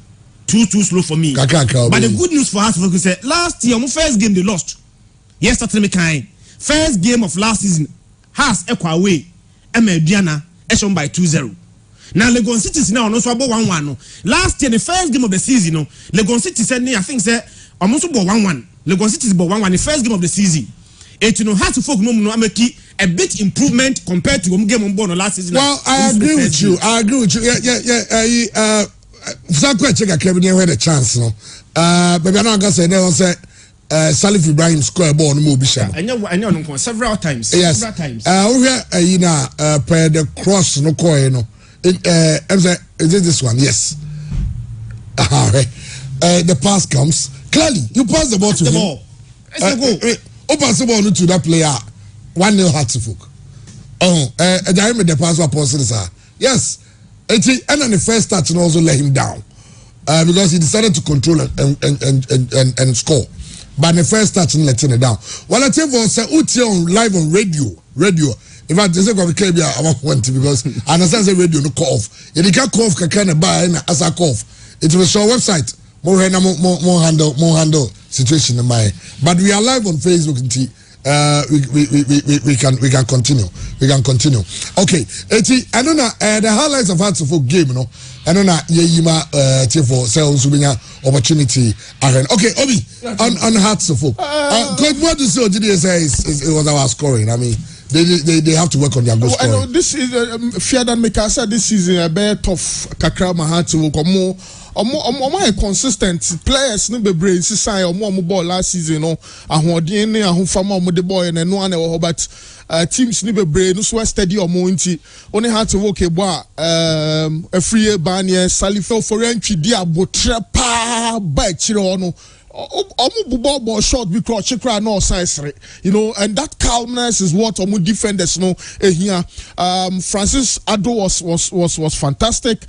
Speaker 4: Too slow for me. But the good news for us is that last year, our first game they lost. Yes, that's first game of last season. Has Equa away. Diana Eshon by 2-0. Now Legon City is now also about 1-1. Last year, the first game of the season, Legon City said, I think said almost about 1-1. Legon City is about 1-1 the first game of the season. It has to focus a bit improvement compared to one game on board last season.
Speaker 2: Well, I agree with you. Yeah. Zakwe check a Kevin had a chance, no. But I don't say there was Salif Ibrahim square ball no Bisha.
Speaker 4: I know several times.
Speaker 2: Yes.
Speaker 4: Several times.
Speaker 2: Per the cross no coin no. Is it this one? Yes. The pass comes. Clearly, you pass the ball to him.
Speaker 4: It's a goal.
Speaker 2: Pass the ball to that player. 1-0 Hearts of Oak. I made the pass for Paul. Yes. And then the first touch also let him down because he decided to control and score. But the first touch let him down. Well, I tell you, say on live on radio. In fact, they say go be I want to because I understand the radio no call off. If you can't call off, can buy as a call off. It will show website more handle situation in my. But we are live on Facebook and we can continue. Okay, I don't know the highlights of Hearts of Oak game, I don't know for sales opportunity. Okay, Obi on Hearts of Oak. What do you say? Did you say it was our scoring? I mean, they have to work on their goal scoring.
Speaker 5: I know this is fear that make us this season a very tough. Kakra Hearts of Oak more. Consistent players no be brain sign or ball last season no ahoden ne ahofama omo de ball na no an e but teams no be brain no so steady omo nti only had to work a free ban here Salif for entry dia botre pa ba chire ono ball short because Chikra no size, you know, and that calmness is what omu defenders know here. Francis Ado was fantastic.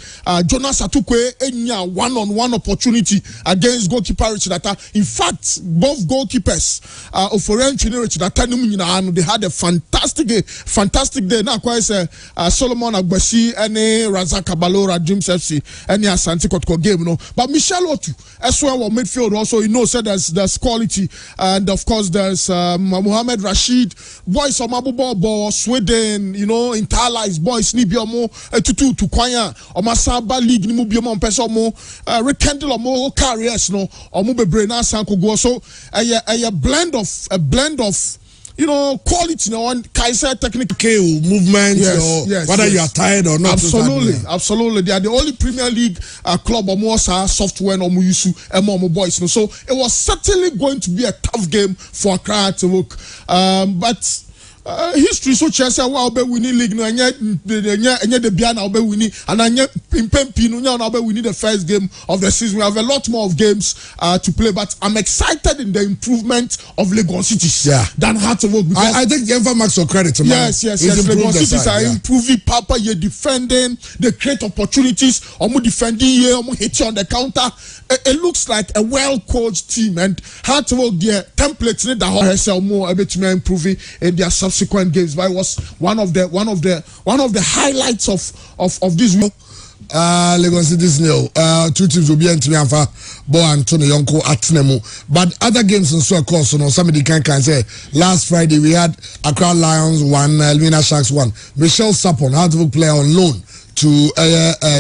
Speaker 5: Jonas Atukwe enya one-on-one opportunity against goalkeeper Richard Atta. In fact, both goalkeepers Oforen Chine Richard Atta they had a fantastic day. Now quite Solomon Agbesi and Razak Kabalora Dreams FC and Asante Kotoko game, no. But Michel Otu as well midfield also, you know, said there's quality, and of course there's Mohamed Rashid, boys of Mabubo, Sweden, you know, Interlies boys ni biomo tutu to kwanya Omasaba League ni mu biomo peso mo rekindle mo careers no omo bebre na sanko go. So a blend of you know, quality, you know, one Kaiser technical
Speaker 2: movement, whether you are tired or not.
Speaker 5: Absolutely. They are the only Premier League club or more software or Muyusu and more boys. You know? So it was certainly going to be a tough game for Accra to work. But history so Chelsea wa obe winning league no enye the bia na obe winning and enye pimpempi no nya na obe winning the first game of the season. We have a lot more of games to play, but I'm excited in the improvement of Lagos City than Hartlepool.
Speaker 2: I think the Enfa Max or credit to
Speaker 5: yes. Lagos Cities are improving. Papa, you're defending, they create opportunities. Omo defending here, omo hit you on the counter. It looks like a well-coached team, and Hartlepool their templates need the more a bit more improving in their subsequent games. But it was one of the highlights of this week.
Speaker 2: Lagos City's nil. Two teams will be entering for Bo Antonio Yonko Atnemo. But other games and so of course, you know, somebody can say last Friday we had Accra Lions 1, Elmina Sharks 1. Michelle Sapon, Hartlepool player on loan to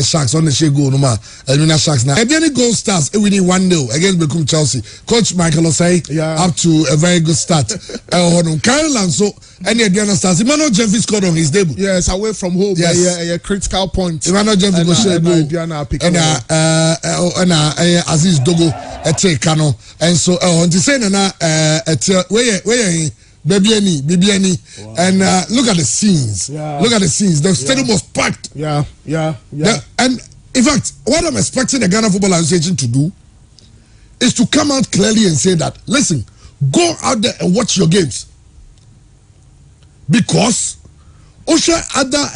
Speaker 2: Sharks on the Shego Numa, Elmina Sharks now. Any goal starts, we need 1-0 against Becum Chelsea. Coach Michael Osei up to a very good start. Kyle Lanso, any Adriana stars. Emmanuel Jeffy scored on his debut.
Speaker 5: Yes, away from home. Yes, a critical point.
Speaker 2: Emmanuel Jeffy go share goal. And Aziz Dogo ete Kano. And so on the same where Bibiani, and look at the scenes. Look at the scenes. The stadium was packed. And in fact, what I'm expecting the Ghana Football Association to do is to come out clearly and say that, listen, go out there and watch your games, because Osha Ada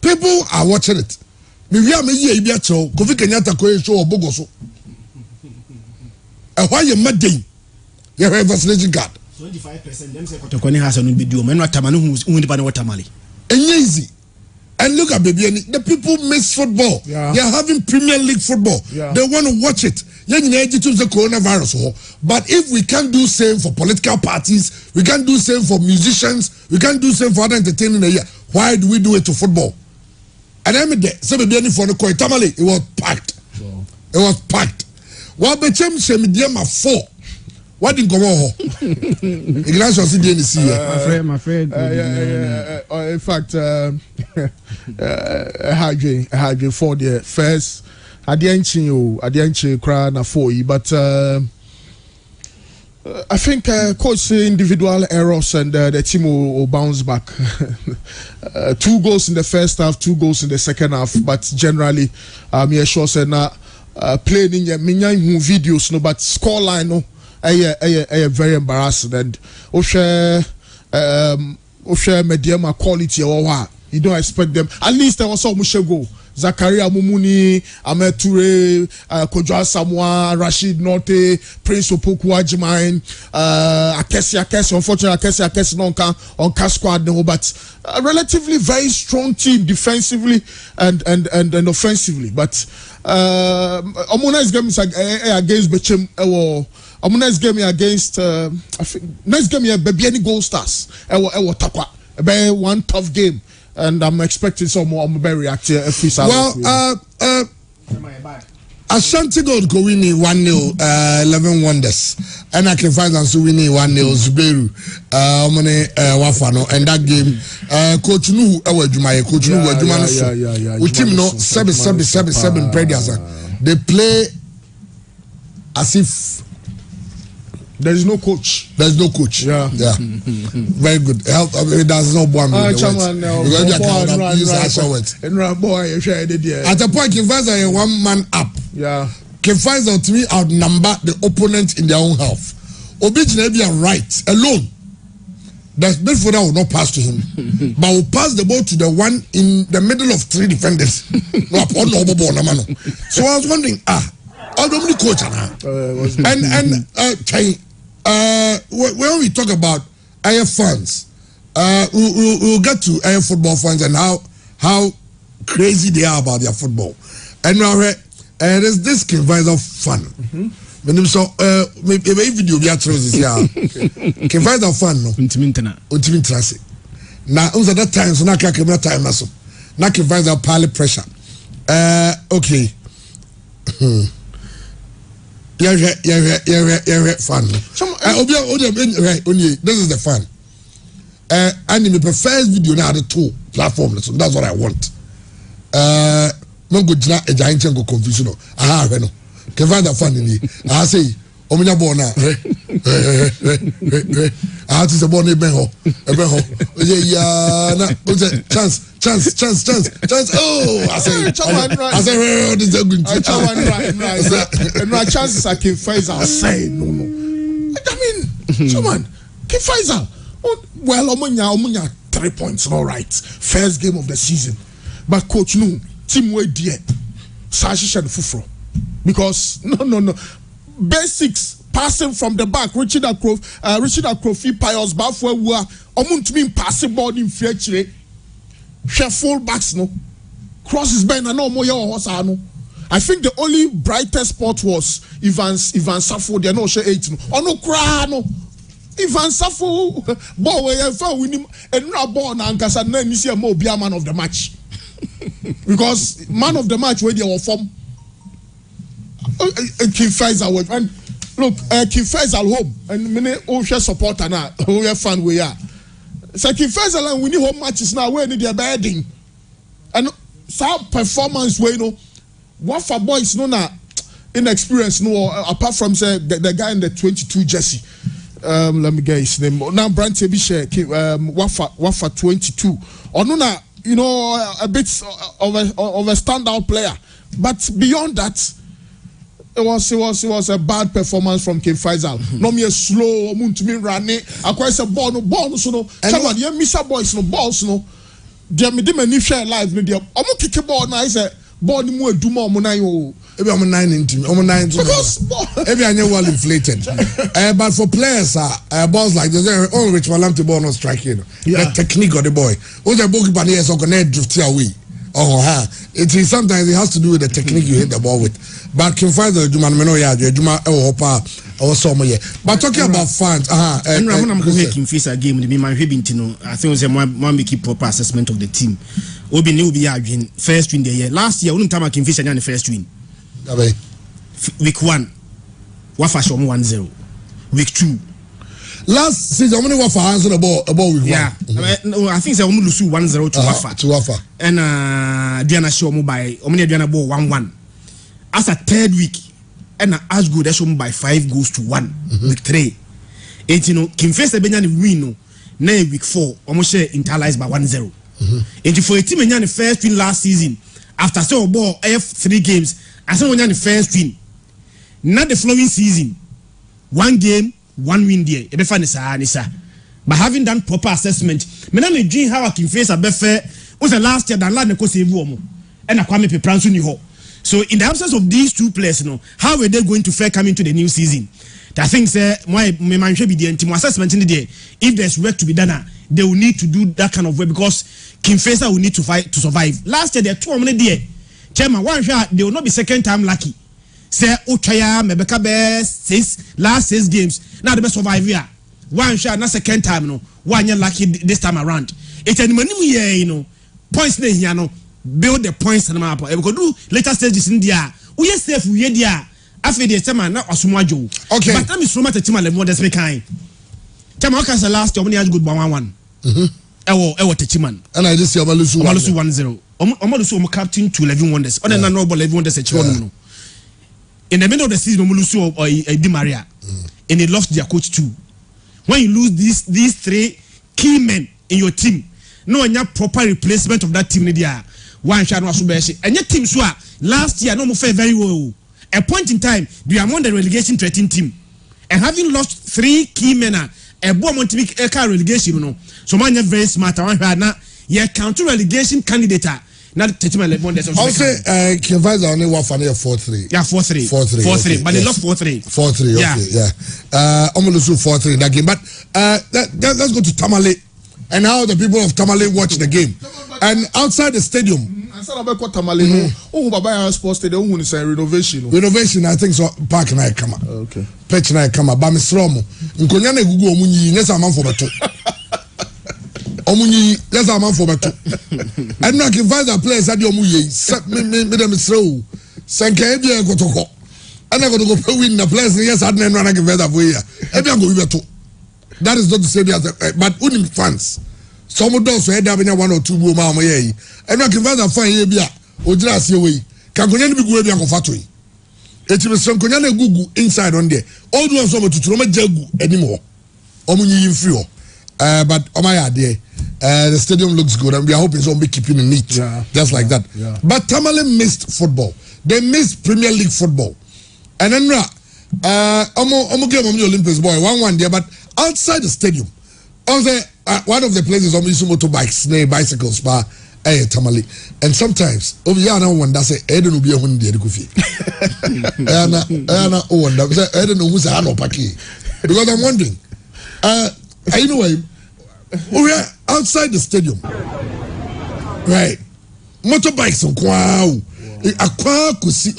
Speaker 2: people are watching it. Kofi Kenyatta show Bogoso. And why you mad day? You have a vaccination card.
Speaker 4: 25% them say Kotokoni has an video. Men watamanu who watamali.
Speaker 2: And easy. And look at baby, the people miss football. They are having Premier League football. They want to watch it. The coronavirus. But if we can't do same for political parties, we can't do same for musicians, we can't do same for other entertainment, why do we do it to football? And I'm there. So for the Koi Tamale, it was packed. It was packed. What became Shemidiama 4? What didn't come on? Ignatius didn't
Speaker 5: my friend. In fact, Hadje for the first. I didn't cry na 4, but I think coach individual errors and the team will bounce back. 2 goals in the first half, 2 goals in the second half, but generally, me sure say na playing in your videos no, but scoreline no. Very embarrassing, and Osha medium quality or you don't expect them. At least there was some Mushego, Zakaria Mumuni, Ahmed Toure, Kojo Samoa, Rashid Norte, Prince Opoku Ajimain, Akesi. Unfortunately, Akesi on cash squad no, but a relatively very strong team defensively and offensively. But Omona's game is against Bechem. Next game against I think next game be any Gold Stars. Takwa. Be one tough game, and I'm expecting some more. I'm very reactive.
Speaker 2: Well, Ashanti Gold go winning 1-0, 11 Wonders, and I can find also winning 1-0 Zubairu, Wafano, and that game, Coach Nu, Coach Nu, with him no 7 predators. They play as if
Speaker 5: there is no coach.
Speaker 2: There's no coach. Yeah. Very good. Help. There's no one. At a point, you find a 1 man up. King Faisal to me outnumber the opponent in their own half. Obijinebia right alone. That midfielder will not pass to him, but will pass the ball to the one in the middle of 3 defenders. So I was wondering, how do we coach when we talk about AF fans, we'll get to AF football fans and how crazy they are about their football. And now there's this King Faisal fan. So maybe video be atrocious here. King Faisal fan no. Untimintena se. Na unza that time so na kaka na time na so. Na King Faisal pile pressure. Okay. Yeah, fan. This is the fan. And me prefers video na the 2 platforms. So that's what I want. Mongo jina e giant go confusion. Aha no. King Faisal fan ni. I say omunya ball na. I to the ball e ben ho. Yeah, na chance. Oh, I say this is a good
Speaker 5: right. And my chances are King Faisal say no. I mean, someone King Faisal. Well, omunya 3 points, all right. First game of the season, but coach no team way dear. Sashi shed fufro because no basics passing from the back. Richard Akrofi Pius Bafwe were omuntumi passing ball in future. Share full backs no crosses ben and no more no. I think the only brightest spot was Ivan Safo. They no share 8 no. Ono kra no. Ivan Safo ball where you found winning and no ball na ankasa na ni see mo be a man of the match. Because man of the match where they were from King Faisal and look King Faisal home and many share supporter na we fan we are. So King Faisal and we need home matches now where they are bedding. And so performance way no what for boys no na inexperience no apart from say the guy in the 22 jersey. Let me get his name. Now Brand Tebishe Wafa 22. Or no na you know a bit of a standout player. But beyond that it was a bad performance from King Faisal. No me slow, muntumi running. Akwa say ball no so no. Someone yeah Mr. Boys no balls no. Dia me dey many share live no dia. Omo kick ball na say ball ni mu eduma omo nan yo.
Speaker 2: Ebi omo 9 into omo 9 to
Speaker 5: because
Speaker 2: ebi anye well inflated. But for players balls like this only Rich Malamte ball not striking. The technique of the boy. Who the goalkeeper here so connect drift away. It is sometimes it has to do with the technique you hit the ball with. But King Faisal Juma no ya Juma hopa also mo ye. But talking about fans,
Speaker 4: I'm going King Faisal game the man we been no. I think was one make proper assessment of the team. Obi ni obi ya win first win the year. Last year, time King Faisal the first win. Week 1, Wafa shom 1-0. Week 2.
Speaker 2: Last season, how many Wafa answered the ball week 1?
Speaker 4: Yeah, I think they only lose 1-0 to Wafa.
Speaker 2: To Wafa.
Speaker 4: And Diana show me by Diana ball 1-1. As a third week, and as good as show by 5 goals to 1. Week 3. And you know, King Faisal Benyan win no. Week 4, almost share internalize by 1-0. And for a team in the first win last season, after so ball F3 games, I said when the first win. Not the following season. 1 game, 1 win there. But having done proper assessment, me na me dream how I can face a befe was the last year that land ko save womo. And I kwame Pepranso ni ho. So in the absence of these two players, you know, how are they going to fare coming to the new season? I think say my man should be the team assessment in the day. If there's work to be done, they will need to do that kind of work because King Faisal will need to fight to survive. Last year there are 2 many there. Chairman, one shot, they will not be second time lucky. Say Uchaya, Mebeka best last 6 games. Now the best survive here. One shot, not second time, no. 1 year lucky this time around. It's a minimum year, you know. Points here, no. Build the points and map. We could do later stages in there. We are safe, we are there. After the chairman, not Osumwajo. Okay. But I'm so much a team at the more that's kind. Chairman, the last year, only has good 1-1. Ewo Techiman. And I just see Omalusu 1-0. Omalusu captain to 11 Wonders. On an honorable 11 Wonders at Chiron. In the middle of the season, Omalusu or Di Maria. And they lost their coach too. When you lose these 3 key men in your team, no any proper replacement of that team. One shot was and your team last year no more very well. a point in time, they are among the relegation threatening team. And having lost 3 key men, a bomb on to relegation, so man, you're very smart. I want now, you're counter relegation candidate. Not I'll
Speaker 2: say Kivas only one for 4-3.
Speaker 4: Yeah, 4-3.
Speaker 2: 4-3.
Speaker 4: 4-3. But they lost 4-3.
Speaker 2: 4-3. Okay, yeah. Omolusu 4-3 in that game. But let's go to Tamale and how the people of Tamale watch the game. And outside the stadium.
Speaker 5: Tamale. Oh, Baba Sports Stadium is a renovation.
Speaker 2: Renovation, I think so. Park and I come.
Speaker 5: Okay.
Speaker 2: Pitch and I come. Bamisromo. Nkonyane gugu omunyi. Yes, I'm on for beto. Omunyi, yes, I'm on for beto. And now can find a place at the Omuye. Me them slow. Sanka Ebia Kotoko. And I got to go win the place. Yes, I didn't run a give that way. Ebia go beto. That is not the same as but unim fans. Some of those who had 1 or 2 women, and I can find a fine Ebia or just away. Can go any big way on factory. It was some Konyana Gugu inside on there. All the ones over to Troma Jagu anymore. Omuni in few. But oh my idea. The stadium looks good and we are hoping it's going to be keeping it neat.
Speaker 5: Yeah,
Speaker 2: just like that.
Speaker 5: Yeah.
Speaker 2: But Tamale missed football. They missed Premier League football. And then I'm game on the Olympics boy 1-1 there, but outside the stadium, also one of the places on motorbikes, bicycles, bar, Tamale. And sometimes over here now one that say I don't know be a one there coffee. I don't know who's a hand because I'm wondering. Anyway, we are outside the stadium, right? Motorbikes on wow. Aqua could see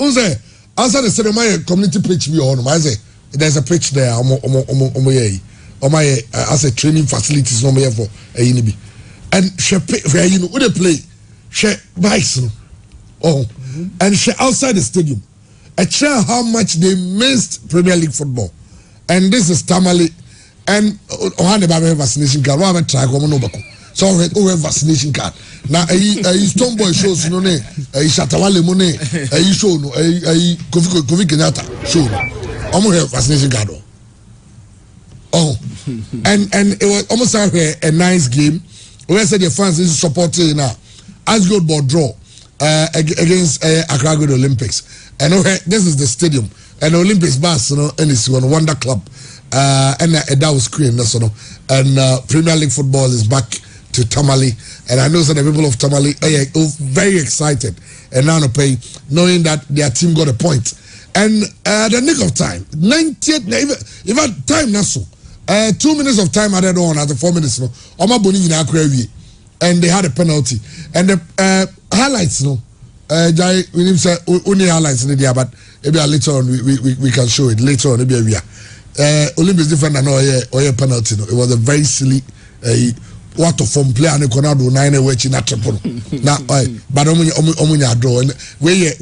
Speaker 2: outside the stadium. My community pitch be on. I say there's a pitch there. As a training facilities no more for a unibi. And she where you know where they play. She bikes and she outside the stadium. I share how much they missed Premier League football, and this is Tamale. And on the Bible vaccination card, what have tried common over? So over vaccination card. Now a stone boy shows no name, a Shatawale money, a show no a Kofi Kenyatta show. Almost vaccination card. Oh, and it was almost a nice game. We said the fans is supporting now. Asgold ball draw against Accra Gold Olympics. And this is the stadium. And the Olympics bus, you know, and it's one Wonder Club. And that was screen, and Premier League football is back to Tamale, and I know that the people of Tamale are very excited and now pay knowing that their team got a point. And the nick of time, 90th, even time now so 2 minutes of time added on at the 4 minutes no, and they had a penalty, and the highlights no, Jai we need to say only highlights in there, but maybe later on we can show it later on maybe we are. Olympics different than or penalty. No. It was a very silly what of from player and Conado 9 which in a triple. Now, but omunya draw and we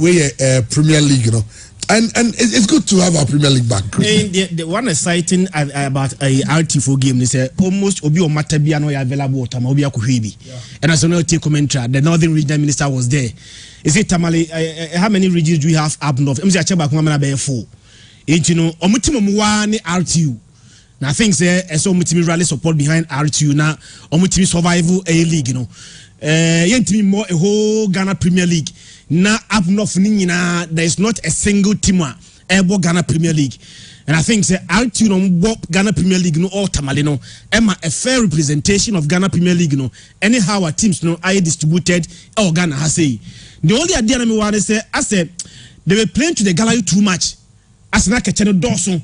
Speaker 2: Premier League, you know. And it's good to have our Premier League back.
Speaker 4: The one exciting about a RT4 game is almost Obi or Matabiano available time Obi Akuhibi. And as an LT commentary, the Northern Regional Minister was there. Is it Tamale? How many regions do we have up north? I'm saying about 4. You know, omutimi one RTU. Now things there, so omutimi rally support behind RTU. Now omutimi survival A League. You know, yentimi more a whole Ghana Premier League. Now up north, there is not a single team able Ghana Premier League. And I think say RTU no Ghana Premier League no all Tamale no. Emma a fair representation of Ghana Premier League no. Anyhow our teams no are distributed. Or Ghana has say. The only idea I want to say, I said they were playing to the gallery too much. As na ketcheno Dawson,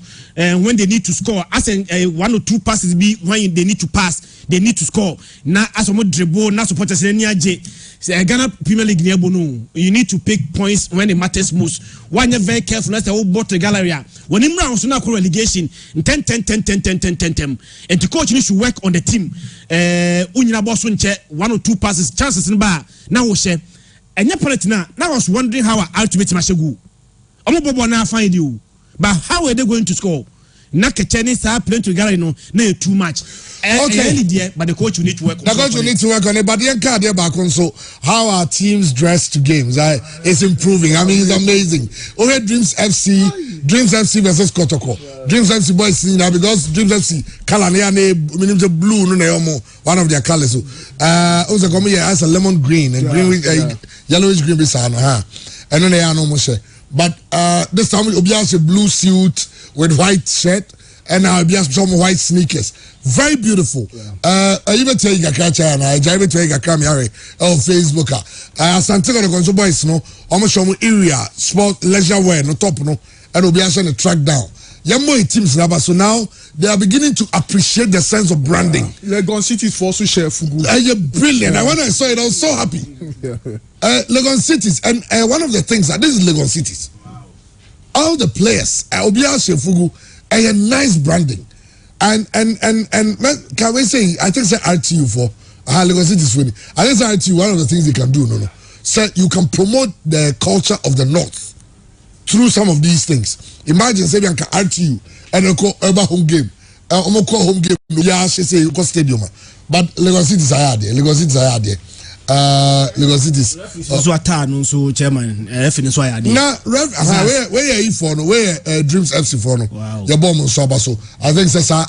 Speaker 4: when they need to score, as 1 or 2 passes be when they need to pass, they need to score. Na as omo dribble, na supporters J. Say Ghana Premier League near no. You need to pick points when it matters most. When you're very careful, that's the whole bottle gallery. When in rounds na relegation, 10. And the coach needs to work on the team. Unyina boss 1 or 2 passes, chances in bar. Now we share. And your penalty now I was wondering how our ultimate match go. Omo bobo na find you. But how are they going to score? Nakacheni start playing together, you know, too much. Okay. But the coach will need to work on it. The coach will need to work on it. But the card there back on so how our teams dress to games is improving. I mean, it's amazing. Okay, Dreams FC versus Kotoko. Dreams FC boys now because Dreams FC Kalania meaning the blue no one of their colors. Also come here as a lemon green and green with yellowish green beside and then they are no more.
Speaker 2: but this time Obi has a blue suit with white shirt and Obi has some white sneakers. Very beautiful. I even tell you Gakacha and I even tell you Gakamari on Facebook. Santiago the Conso boys no almost show area sport leisure wear no top no and Obi has a track down. Yamo teams now, so now they are beginning to appreciate the sense of branding.
Speaker 5: Legon City is for share Fugu.
Speaker 2: Brilliant. And when I saw it, I was so happy. Legon Cities, and one of the things that this is Legon Cities. All the players, Obia Shefugu, a nice branding. And can we say, I think say RTU for Legon Cities winning. I think say RTU, one of the things they can do, so you can promote the culture of the North through some of these things. Imagine say you can RTU and you call home game. Home game. Yeah, she say you call stadium. But Lagos Cities are there. Lagos Cities.
Speaker 4: So atano so chairman. Finish why are there.
Speaker 2: Now, where are you for? Where Dreams FC for?
Speaker 4: Wow.
Speaker 2: Your bomb on so. I think say sir.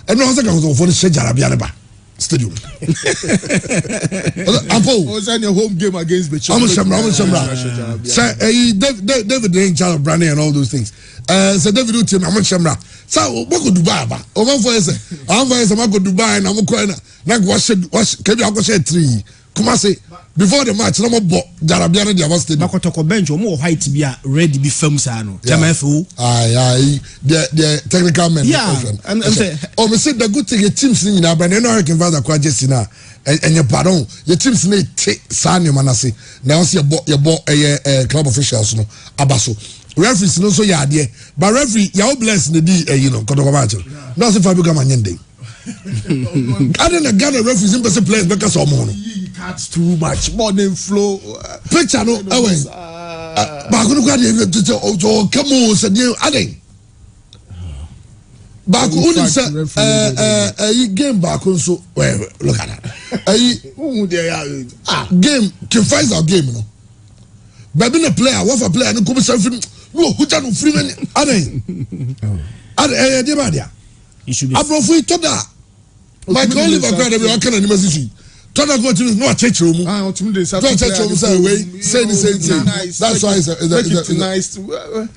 Speaker 2: And no second for the Shejarabianeba stadium. Apo.
Speaker 5: Was on your home game against Bechi.
Speaker 2: I'm Shamra. Sir, David in charge of branding and all those things. So David do team I'm Shamra. So what could Dubai ba? Over for say, I'm for say go Dubai and I'm going na wash can you go share 3. Come say before the match no more Jarabiana the stadium.
Speaker 4: Makotoko bench omo white be ready be firm sa no. Jamafu.
Speaker 2: The technical men.
Speaker 4: Yeah. And say
Speaker 2: me say the good thing your teams in na brand no can father kwa Jesse na and your pardon your teams na sa no manase. Now see your club officials no abaso. Referees no so ya there. But referee ya bless the kotoko match. No say Fabio Gamanyende. I didn't get a referees in person players because of money.
Speaker 5: Cuts too much more than flow.
Speaker 2: Picture no away. But I couldn't get to come on said you adding. Back on game back on so well look at that. Game can fight our game no. But being a player, what a player no come something no who can free man adding.
Speaker 4: You should be
Speaker 2: Abrofui toda. My only back there we can animation. Toda go to no church room. Church room say the same thing. That's why it's
Speaker 5: nice.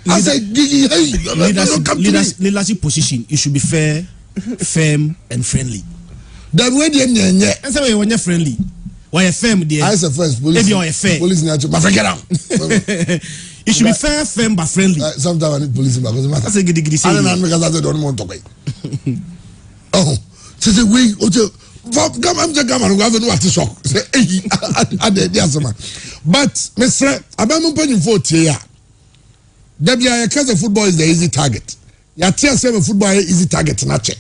Speaker 2: I say
Speaker 4: leadership position, it should be fair, firm and friendly.
Speaker 2: The way they
Speaker 4: and say when you're friendly, why firm there?
Speaker 2: I say first police.
Speaker 4: If you're fair.
Speaker 2: Police need to get out.
Speaker 4: It should be fair, firm but friendly.
Speaker 2: Sometimes I need police because
Speaker 4: that's a giddy say.
Speaker 2: I don't want to pay. Oh, so the way come I'm just come and go have no to shock. Say but Mr. Abamu penny 40 year. Football is the easy target. Ya tell say football is easy target na check.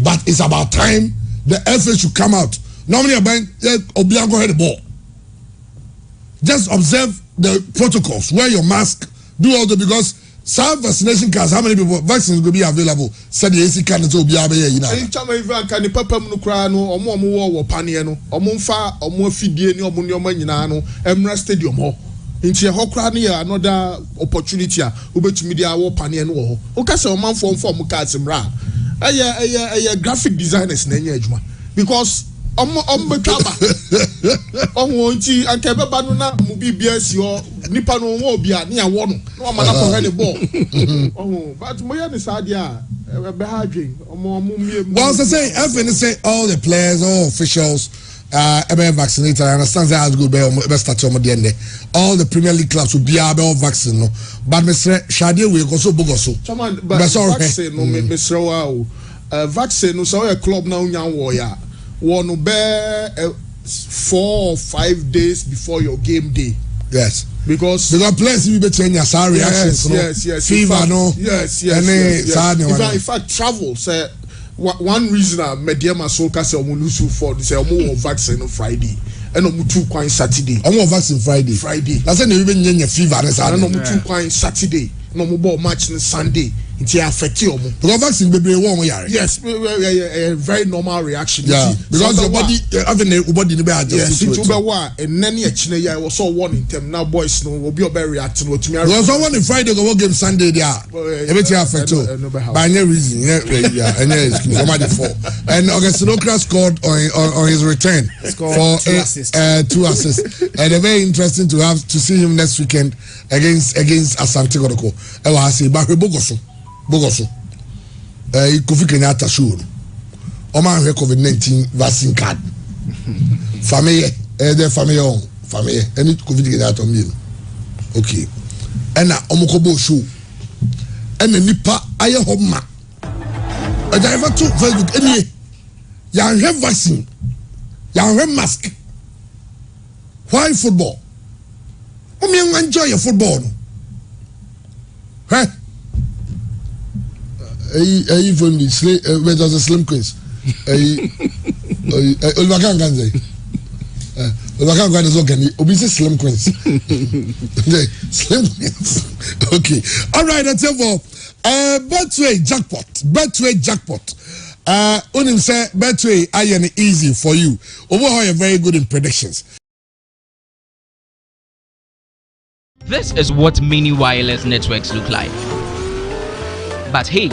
Speaker 2: But it's about time the FA should come out. Normally Obiango had the ball. Just observe the protocols. Wear your mask. Do all the because some vaccination cards. How many people vaccines will be available? Said the AC card to be available.
Speaker 5: Any time even can the papa mnukra no omo wo panie no omo mfa omo afidie ni omo nyoma nyina no Emirates Stadium ho. Nti ho kra no ya another opportunity a obetumi dia wo panie no ho. O ka se omanfo mfo cards mra. Aya graphic designers na nya adwuma because betwaba nti anka beba no na mu bibia si ho nipa no wo bia na yawo no na ma na ko he the ball but mo ya ni sadia be ha dwen
Speaker 2: well so say say all the players all officials vaccinated. I understand that as good be start on the end all the Premier League clubs will be all vaccine no but Mr. Shadia we go so bogoso
Speaker 5: but vaccine no Mr. Wow vaccine no so a club na unya wo ya one bear 4 or 5 days before your game day.
Speaker 2: Yes.
Speaker 5: Because
Speaker 2: players will be changing your reactions.
Speaker 5: Yes.
Speaker 2: Fever, no.
Speaker 5: Yes. In fact, travel. Say one reason Mediama Soka say Omunusu for say Omu vaccine on Friday and Omu 2 coin Saturday.
Speaker 2: Omu vaccine Friday.
Speaker 5: That's when they even
Speaker 2: fever.
Speaker 5: And Omu 2 coin Saturday. No more match on Sunday. Nti affect you.
Speaker 2: Because vaccine baby won yare.
Speaker 5: Yes, a very normal reaction.
Speaker 2: Yeah, because your body having a body be adjust.
Speaker 5: Yes, it will be wa and nani achine ya was so one in them now boys no will be reacting to me.
Speaker 2: Because someone in Friday go game Sunday there. Everything affect you. By any reason, yeah, any excuse. Somebody fall. And Augustine Okra scored on his return for 2 assists. And a very interesting to see him next weekend against Asante Kotoko. I was say Bahre Bogoso. Kofi Kenyatta show. Oma have COVID-19 vaccine card. Family, family. Any Kofi Kenyatta meal. Okay. And na omokobo show. And the nipa aye homa. A driver to Facebook any. Ya have vaccine. Ya have mask. Why football? You enjoy your football. Huh? Even the was a slim quiz. Ulvakan can say. Ulvakan can is okay. Obviously slim quiz. Slim quiz. Okay. All right. That's it for Betway jackpot. Unim say Betway are easy for you. Overall, you're very good in predictions.
Speaker 1: This is what mini wireless networks look like. But hey,